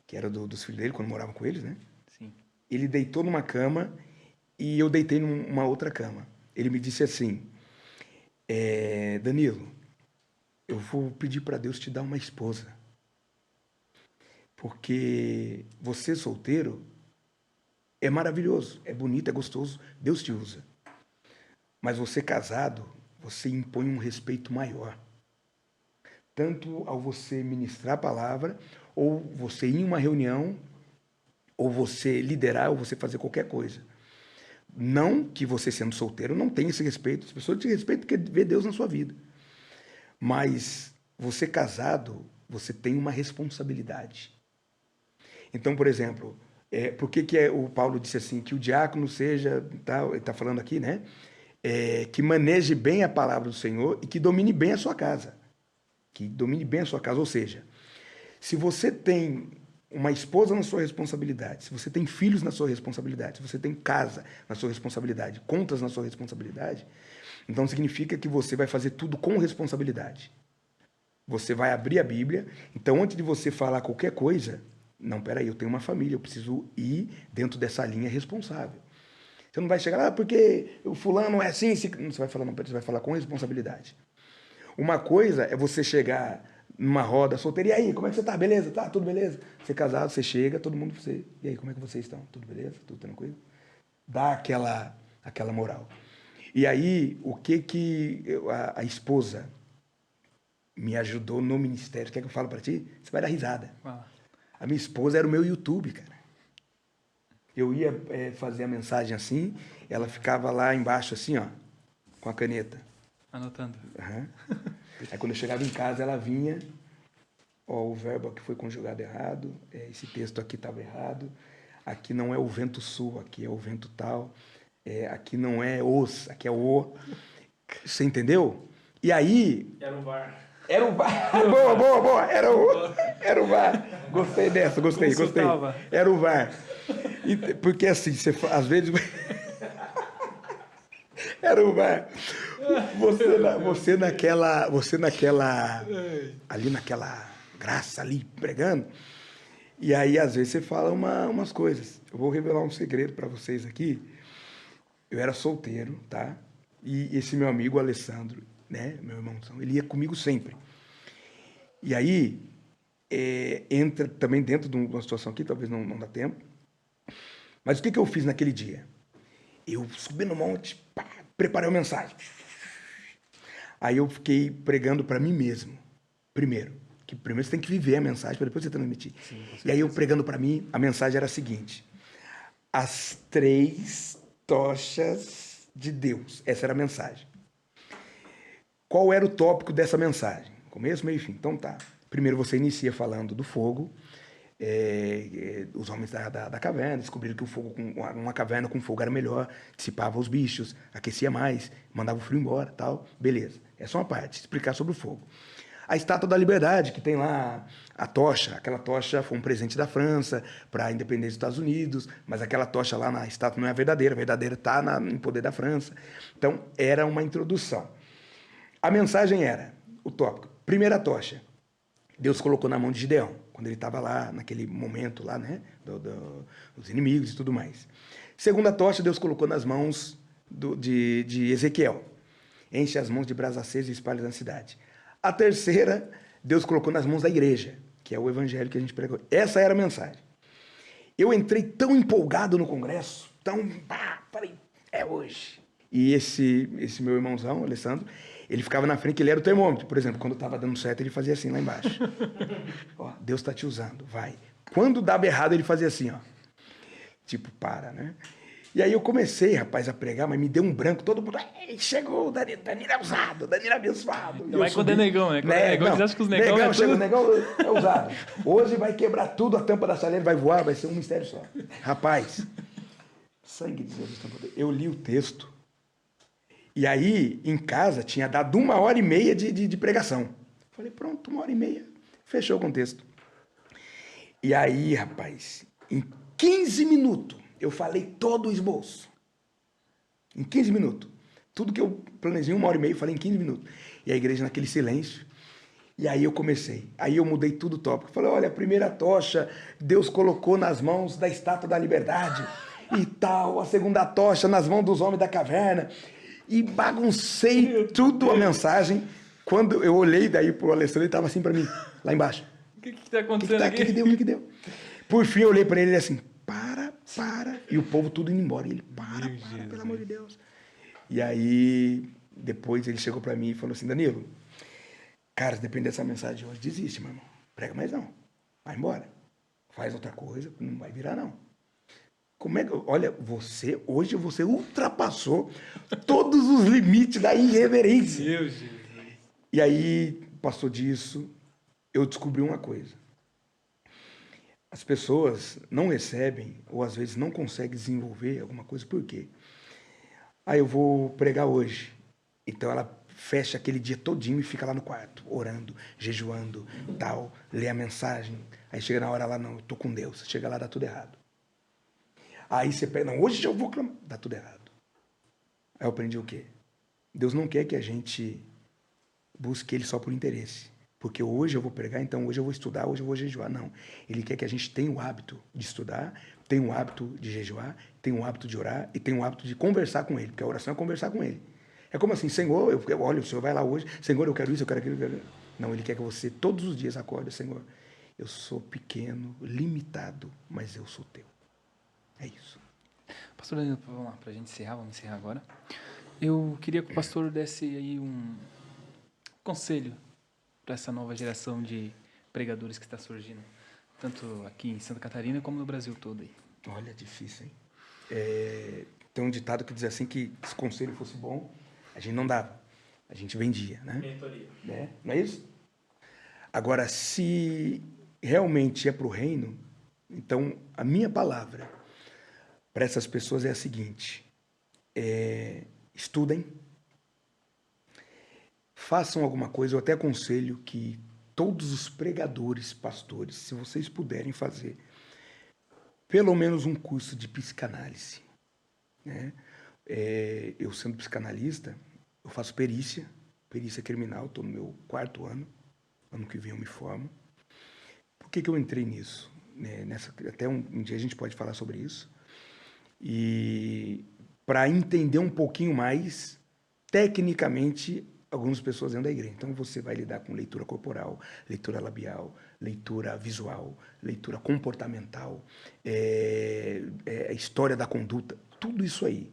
que era dos filhos dele, quando morava com eles, né? Sim. Ele deitou numa cama e eu deitei numa outra cama. Ele me disse assim, Danilo, eu vou pedir para Deus te dar uma esposa. Porque você solteiro é maravilhoso, é bonito, é gostoso, Deus te usa. Mas você casado, você impõe um respeito maior. Tanto ao você ministrar a palavra, ou você ir em uma reunião, ou você liderar, ou você fazer qualquer coisa. Não que você sendo solteiro não tenha esse respeito. As pessoas te respeitam porque vê Deus na sua vida. Mas você casado, você tem uma responsabilidade. Então, por exemplo, por que o Paulo disse assim, que o diácono seja, ele está falando aqui, né? Que maneje bem a palavra do Senhor e que domine bem a sua casa. Que domine bem a sua casa. Ou seja, se você tem uma esposa na sua responsabilidade, se você tem filhos na sua responsabilidade, se você tem casa na sua responsabilidade, contas na sua responsabilidade, então significa que você vai fazer tudo com responsabilidade. Você vai abrir a Bíblia, então antes de você falar qualquer coisa, não, peraí, eu tenho uma família, eu preciso ir dentro dessa linha responsável. Você não vai chegar lá, porque o fulano é assim, não, você vai falar, não, você vai falar com responsabilidade. Uma coisa é você chegar numa roda solteira, e aí, como é que você tá? Beleza? Tá, tudo beleza? Você é casado, você chega, todo mundo, e aí, como é que vocês estão? Tudo beleza? Tudo tranquilo? Dá aquela moral. E aí, o que a esposa me ajudou no ministério, quer que eu falo para ti? Você vai dar risada. A minha esposa era o meu YouTube, cara. Eu ia fazer a mensagem assim, ela ficava lá embaixo assim, ó, com a caneta. Anotando. Uhum. Aí quando eu chegava em casa, ela vinha, ó, o verbo aqui foi conjugado errado, esse texto aqui estava errado, aqui não é o vento sul, aqui é o vento tal, aqui não é os, aqui é o. Você entendeu? E aí... Era o VAR. Era o VAR. Boa. Era o VAR. Gostei dessa, gostei. Era o VAR. Porque assim, às vezes... Era o VAR. Você naquela... Ali naquela graça ali, pregando. E aí, às vezes, você fala umas coisas. Eu vou revelar um segredo para vocês aqui. Eu era solteiro, tá? E esse meu amigo, Alessandro, né? Meu irmãozão, ele ia comigo sempre. E aí, entra também dentro de uma situação aqui, talvez não dá tempo. Mas o que eu fiz naquele dia? Eu subi no monte, pá, preparei a mensagem. Aí eu fiquei pregando para mim mesmo, primeiro. Que primeiro você tem que viver a mensagem para depois você transmitir. Sim, e aí eu pregando para mim, a mensagem era a seguinte: as 3 tochas de Deus. Essa era a mensagem. Qual era o tópico dessa mensagem? Começo, meio e fim. Então tá. Primeiro você inicia falando do fogo. Os homens da caverna descobriram que o fogo, uma caverna com fogo era melhor, dissipava os bichos, aquecia mais, mandava o frio embora, tal. Beleza. Essa é uma parte, explicar sobre o fogo. A Estátua da Liberdade, que tem lá a tocha. Aquela tocha foi um presente da França para a independência dos Estados Unidos, mas aquela tocha lá na estátua não é a verdadeira está em poder da França. Então, era uma introdução. A mensagem era, o tópico, primeira tocha, Deus colocou na mão de Gideão, quando ele estava lá, naquele momento lá, né, dos inimigos e tudo mais. Segunda tocha, Deus colocou nas mãos de Ezequiel. Enche as mãos de brasa acesa e espalha na cidade. A terceira, Deus colocou nas mãos da igreja, que é o evangelho que a gente pregou. Essa era a mensagem. Eu entrei tão empolgado no congresso, falei, é hoje. E esse meu irmãozão, Alessandro, ele ficava na frente, ele era o termômetro. Por exemplo, quando eu estava dando certo, ele fazia assim lá embaixo. Ó, Deus está te usando, vai. Quando dava errado, ele fazia assim, ó. Tipo, para, né? E aí eu comecei, rapaz, a pregar, mas me deu um branco, todo mundo, chegou, o Danilo é usado, o Danilo é abençoado. Não vai quando é negão, né? Quando é negão, eles acham que os negão é tudo... Chega o negão, é usado. Hoje vai quebrar tudo, a tampa da chaleira vai voar, vai ser um mistério só. Rapaz, sangue de Jesus. Eu li o texto, e aí, em casa, tinha dado 1h30 de pregação. Falei, pronto, 1h30, fechou o contexto. E aí, rapaz, em 15 minutos, eu falei todo o esboço. Em 15 minutos. Tudo que eu planejei 1h30, eu falei em 15 minutos. E a igreja naquele silêncio. E aí eu comecei. Aí eu mudei tudo o tópico. Falei, olha, a primeira tocha Deus colocou nas mãos da Estátua da Liberdade. E tal, a segunda tocha nas mãos dos homens da caverna. E baguncei tudo a mensagem. Quando eu olhei daí pro Alessandro, ele estava assim para mim, lá embaixo. O que está acontecendo aqui? O que deu? Por fim, eu olhei para ele assim, para. E o povo tudo indo embora. E ele, para, pelo amor de Deus. E aí, depois ele chegou para mim e falou assim, Danilo, cara, se depender dessa mensagem hoje, desiste, meu irmão. Prega mais não. Vai embora. Faz outra coisa, não vai virar não. Como é que, olha, hoje você ultrapassou todos os limites da irreverência. Meu Jesus. E aí, passou disso, eu descobri uma coisa. As pessoas não recebem, ou às vezes não conseguem desenvolver alguma coisa, por quê? Eu vou pregar hoje. Então ela fecha aquele dia todinho e fica lá no quarto, orando, jejuando, tal, lê a mensagem. Aí chega na hora lá, não, eu tô com Deus. Chega lá, dá tudo errado. Aí você pega, não, hoje eu vou clamar, dá tudo errado. Aí eu aprendi o quê? Deus não quer que a gente busque Ele só por interesse. Porque hoje eu vou pregar, então hoje eu vou estudar, hoje eu vou jejuar. Não. Ele quer que a gente tenha o hábito de estudar, tenha o hábito de jejuar, tenha o hábito de orar e tenha o hábito de conversar com Ele. Porque a oração é conversar com Ele. É como assim, Senhor, olha, o Senhor vai lá hoje, Senhor, eu quero isso, eu quero aquilo, eu quero... Não, Ele quer que você todos os dias acorde, Senhor, eu sou pequeno, limitado, mas eu sou teu. É isso. Pastor Danilo, vamos lá, para a gente encerrar, vamos encerrar agora. Eu queria que o pastor desse aí um conselho para essa nova geração de pregadores que está surgindo, tanto aqui em Santa Catarina como no Brasil todo aí. Olha, difícil, hein? Tem um ditado que diz assim que se o conselho fosse bom, a gente não dava, a gente vendia, né? Mentoria. Não é isso? Agora, se realmente é para o reino, então a minha palavra para essas pessoas é a seguinte, estudem, façam alguma coisa. Eu até aconselho que todos os pregadores, pastores, se vocês puderem fazer pelo menos um curso de psicanálise, né? Eu sendo psicanalista, eu faço perícia criminal, estou no meu 4º ano, ano que vem eu me formo. Por que eu entrei nisso? Até um dia a gente pode falar sobre isso. E para entender um pouquinho mais, tecnicamente, algumas pessoas dentro da igreja. Então, você vai lidar com leitura corporal, leitura labial, leitura visual, leitura comportamental, história da conduta, tudo isso aí.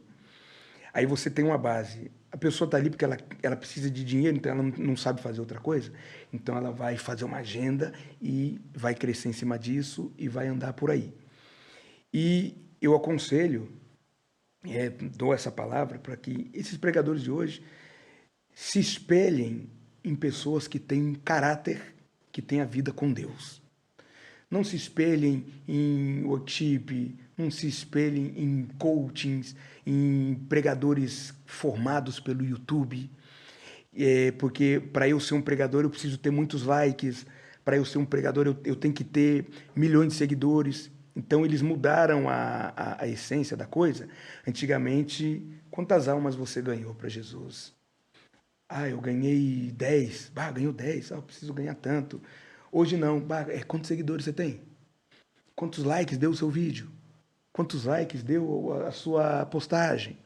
Aí você tem uma base. A pessoa está ali porque ela precisa de dinheiro, então ela não sabe fazer outra coisa. Então ela vai fazer uma agenda e vai crescer em cima disso e vai andar por aí. E eu aconselho, dou essa palavra para que esses pregadores de hoje se espelhem em pessoas que têm caráter, que têm a vida com Deus. Não se espelhem em workshop, não se espelhem em coachings, em pregadores formados pelo YouTube. Porque para eu ser um pregador eu preciso ter muitos likes, para eu ser um pregador eu tenho que ter milhões de seguidores. Então eles mudaram a essência da coisa. Antigamente, quantas almas você ganhou para Jesus? Ah, eu ganhei 10. Bah, ganhou 10. Ah, eu preciso ganhar tanto. Hoje não. Bah, quantos seguidores você tem? Quantos likes deu o seu vídeo? Quantos likes deu a sua postagem?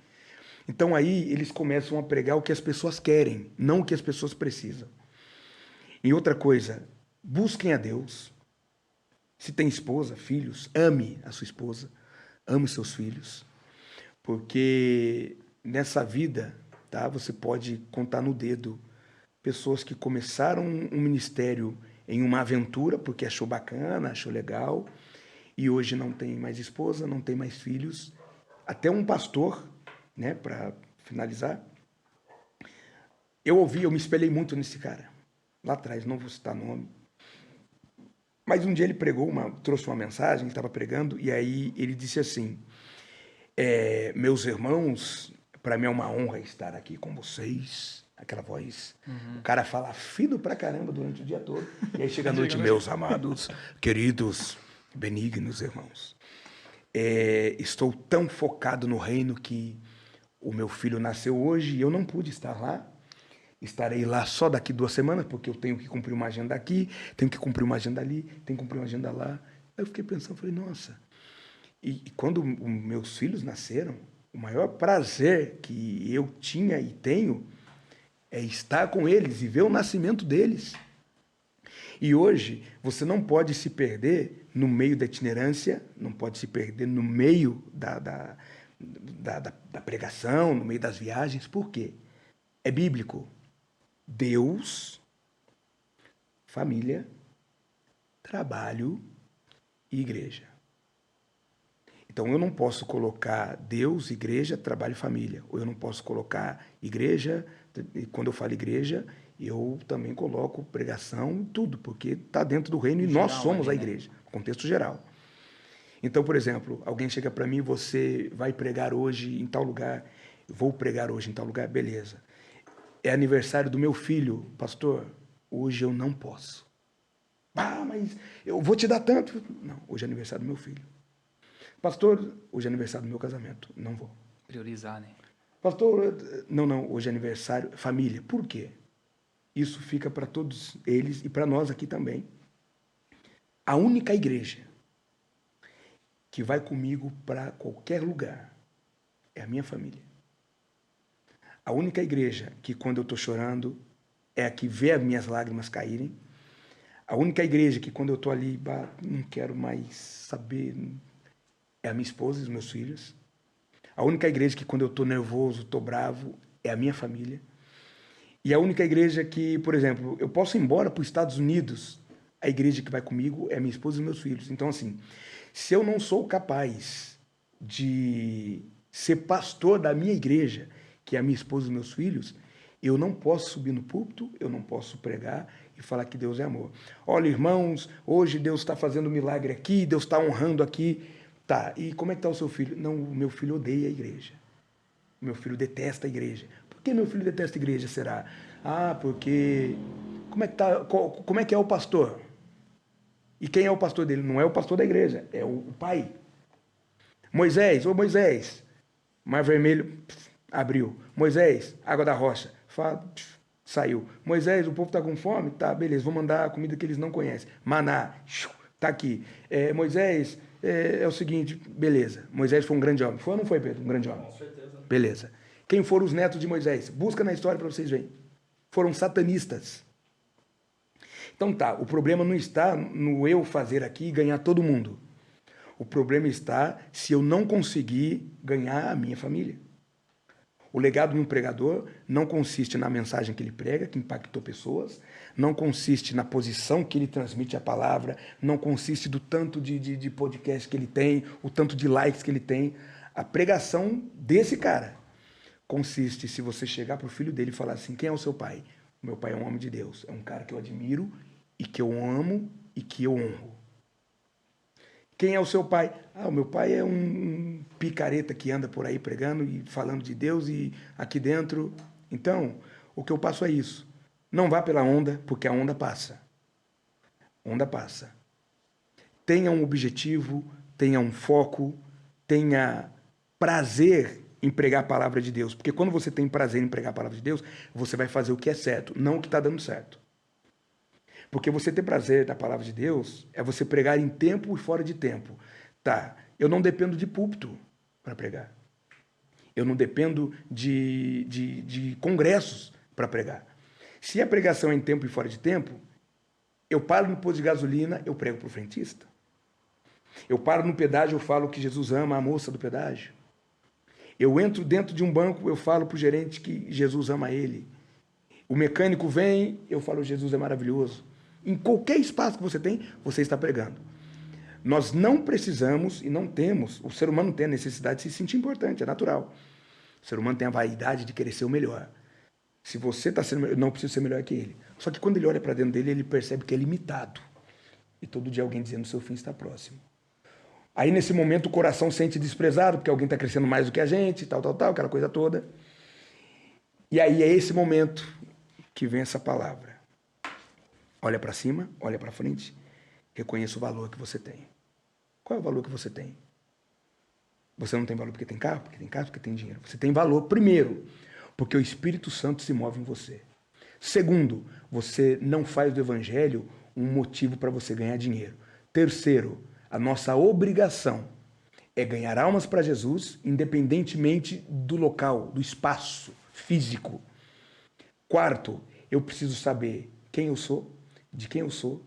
Então aí eles começam a pregar o que as pessoas querem, não o que as pessoas precisam. E outra coisa, busquem a Deus. Se tem esposa, filhos, ame a sua esposa, ame seus filhos. Porque nessa vida, tá, você pode contar no dedo pessoas que começaram um ministério em uma aventura, porque achou bacana, achou legal, e hoje não tem mais esposa, não tem mais filhos. Até um pastor, né, para finalizar, eu me espelhei muito nesse cara, lá atrás, não vou citar nome, mas um dia ele trouxe uma mensagem, ele estava pregando, e aí ele disse assim, meus irmãos, para mim é uma honra estar aqui com vocês, aquela voz, o cara fala fino pra caramba durante o dia todo, e aí chega a noite, meus amados, queridos, benignos irmãos, estou tão focado no reino que o meu filho nasceu hoje e eu não pude estar lá. Estarei lá só daqui 2 semanas, porque eu tenho que cumprir uma agenda aqui, tenho que cumprir uma agenda ali, tenho que cumprir uma agenda lá. Aí eu fiquei pensando, falei, nossa. E quando meus filhos nasceram, o maior prazer que eu tinha e tenho é estar com eles e ver o nascimento deles. E hoje, você não pode se perder no meio da itinerância, não pode se perder no meio da pregação, no meio das viagens. Por quê? É bíblico. Deus, família, trabalho e igreja. Então eu não posso colocar Deus, igreja, trabalho e família. Ou eu não posso colocar igreja, e quando eu falo igreja, eu também coloco pregação, tudo, porque está dentro do reino e nós somos a igreja, no contexto geral. Então, por exemplo, alguém chega para mim, você vai pregar hoje em tal lugar, vou pregar hoje em tal lugar, beleza. É aniversário do meu filho, pastor, hoje eu não posso. Ah, mas eu vou te dar tanto. Não, hoje é aniversário do meu filho. Pastor, hoje é aniversário do meu casamento, não vou. Priorizar, né? Pastor, não, hoje é aniversário, família. Por quê? Isso fica para todos eles e para nós aqui também. A única igreja que vai comigo para qualquer lugar é a minha família. A única igreja que quando eu estou chorando é a que vê as minhas lágrimas caírem. A única igreja que quando eu estou ali, não quero mais saber, é a minha esposa e os meus filhos. A única igreja que quando eu estou nervoso, estou bravo, é a minha família. E a única igreja que, por exemplo, eu posso ir embora para os Estados Unidos, a igreja que vai comigo é a minha esposa e os meus filhos. Então, assim, se eu não sou capaz de ser pastor da minha igreja, que é a minha esposa e os meus filhos, eu não posso subir no púlpito, eu não posso pregar e falar que Deus é amor. Olha, irmãos, hoje Deus está fazendo um milagre aqui, Deus está honrando aqui. Tá, e como é que está o seu filho? Não, o meu filho odeia a igreja. O meu filho detesta a igreja. Por que meu filho detesta a igreja, será? Ah, porque... Como é que é o pastor? E quem é o pastor dele? Não é o pastor da igreja, é o pai. Moisés, Mar Vermelho, abriu. Moisés, água da rocha, saiu. Moisés, o povo está com fome? Tá, beleza, vou mandar a comida que eles não conhecem. Maná, tá aqui. Moisés, é o seguinte, beleza. Moisés foi um grande homem. Foi ou não foi, Pedro? Um grande homem? Com certeza. Beleza. Quem foram os netos de Moisés? Busca na história para vocês verem. Foram satanistas. Então tá, o problema não está no eu fazer aqui e ganhar todo mundo. O problema está se eu não conseguir ganhar a minha família. O legado de um pregador não consiste na mensagem que ele prega, que impactou pessoas, não consiste na posição que ele transmite a palavra, não consiste do tanto de podcast que ele tem, o tanto de likes que ele tem. A pregação desse cara consiste se você chegar para o filho dele e falar assim, quem é o seu pai? O meu pai é um homem de Deus, é um cara que eu admiro e que eu amo e que eu honro. Quem é o seu pai? Ah, o meu pai é um picareta que anda por aí pregando e falando de Deus e aqui dentro. Então, o que eu passo é isso. Não vá pela onda, porque a onda passa. Onda passa. Tenha um objetivo, tenha um foco, tenha prazer em pregar a palavra de Deus. Porque quando você tem prazer em pregar a palavra de Deus, você vai fazer o que é certo, não o que está dando certo. Porque você ter prazer da palavra de Deus é você pregar em tempo e fora de tempo. Tá, eu não dependo de púlpito para pregar. Eu não dependo de congressos para pregar. Se a pregação é em tempo e fora de tempo, eu paro no posto de gasolina, eu prego para o frentista. Eu paro no pedágio, eu falo que Jesus ama a moça do pedágio. Eu entro dentro de um banco, eu falo para o gerente que Jesus ama ele. O mecânico vem, eu falo Jesus é maravilhoso. Em qualquer espaço que você tem, você está pregando. Nós não precisamos e não temos, o ser humano tem a necessidade de se sentir importante, é natural. O ser humano tem a vaidade de querer ser o melhor. Se você está sendo melhor, eu não preciso ser melhor que ele. Só que quando ele olha para dentro dele, ele percebe que é limitado. E todo dia alguém dizendo seu fim está próximo. Aí nesse momento o coração sente desprezado, porque alguém está crescendo mais do que a gente, tal, aquela coisa toda. E aí é esse momento que vem essa palavra. Olha para cima, olha para frente, reconheça o valor que você tem. Qual é o valor que você tem? Você não tem valor porque tem carro, porque tem casa, porque tem dinheiro. Você tem valor, primeiro, porque o Espírito Santo se move em você. Segundo, você não faz do Evangelho um motivo para você ganhar dinheiro. Terceiro, a nossa obrigação é ganhar almas para Jesus, independentemente do local, do espaço físico. Quarto, eu preciso saber quem eu sou, de quem eu sou,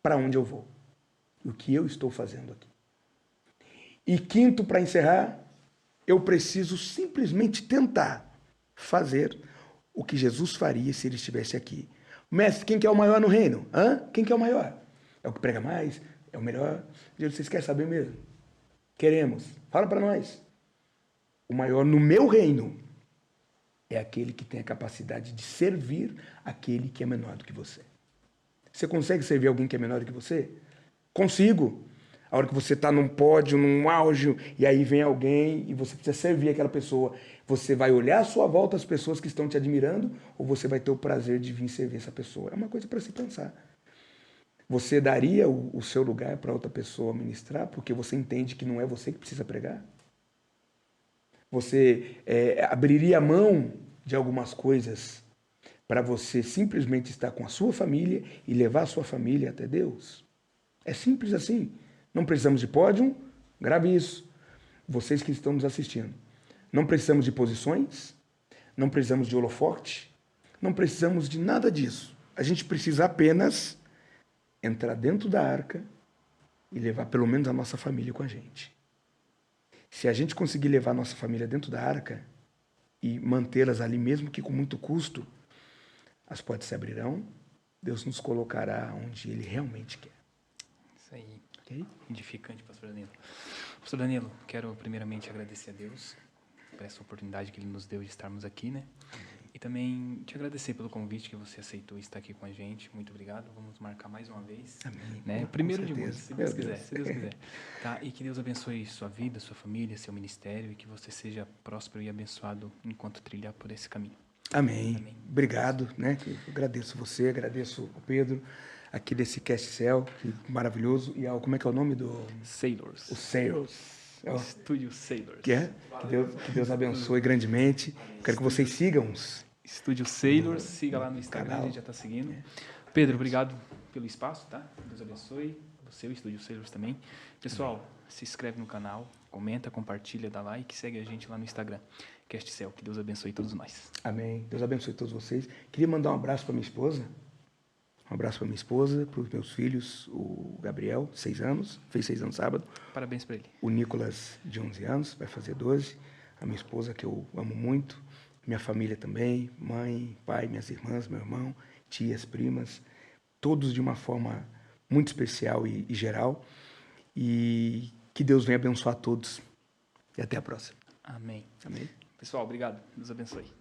para onde eu vou, o que eu estou fazendo aqui. E quinto, para encerrar, eu preciso simplesmente tentar fazer o que Jesus faria se ele estivesse aqui. Mestre, quem que é o maior no reino? Quem que é o maior? É o que prega mais? É o melhor? Jesus, vocês querem saber mesmo? Queremos. Fala para nós. O maior no meu reino é aquele que tem a capacidade de servir aquele que é menor do que você. Você consegue servir alguém que é menor do que você? Consigo. A hora que você está num pódio, num auge, e aí vem alguém e você precisa servir aquela pessoa, você vai olhar à sua volta as pessoas que estão te admirando ou você vai ter o prazer de vir servir essa pessoa? É uma coisa para se pensar. Você daria o seu lugar para outra pessoa ministrar porque você entende que não é você que precisa pregar? Você abriria a mão de algumas coisas para você simplesmente estar com a sua família e levar a sua família até Deus? É simples assim. Não precisamos de pódio, grave isso. Vocês que estão nos assistindo. Não precisamos de posições, não precisamos de holofote, não precisamos de nada disso. A gente precisa apenas entrar dentro da arca e levar pelo menos a nossa família com a gente. Se a gente conseguir levar a nossa família dentro da arca e mantê-las ali, mesmo que com muito custo, as portas se abrirão, Deus nos colocará onde Ele realmente quer. Isso aí. Ok? Edificante, pastor Danilo. Pastor Danilo, quero primeiramente agradecer a Deus por essa oportunidade que Ele nos deu de estarmos aqui, né? E também te agradecer pelo convite que você aceitou estar aqui com a gente. Muito obrigado. Vamos marcar mais uma vez. Amém. Né? Com Primeiro de certeza. muitos, se Deus Meu quiser. Deus. Se Deus quiser. Tá? E que Deus abençoe sua vida, sua família, seu ministério e que você seja próspero e abençoado enquanto trilhar por esse caminho. Amém. Amém. Obrigado, né? Eu agradeço você, agradeço o Pedro, aqui desse Cast Cell, que maravilhoso. E como é que é o nome do... Sailors. O Sales. Estúdio Sailors. Que Deus abençoe grandemente. Quero que vocês sigam os Estúdio Sailors, siga lá no Instagram, canal. a gente já está seguindo. Pedro, obrigado pelo espaço, tá? Deus abençoe. Você, o Estúdio Sailors também. Pessoal, se inscreve no canal, comenta, compartilha, dá like, segue a gente lá no Instagram. Cast Cell, que Deus abençoe todos nós. Amém. Deus abençoe todos vocês. Queria mandar um abraço para minha esposa. Um abraço para minha esposa, para os meus filhos, o Gabriel, 6 anos, fez 6 anos sábado. Parabéns para ele. O Nicolas, de 11 anos, vai fazer 12. a minha esposa, que eu amo muito, minha família também, mãe, pai, minhas irmãs, meu irmão, tias, primas, todos de uma forma muito especial e geral. E que Deus venha abençoar todos. E até a próxima. Amém. Amém. Pessoal, obrigado. Deus abençoe.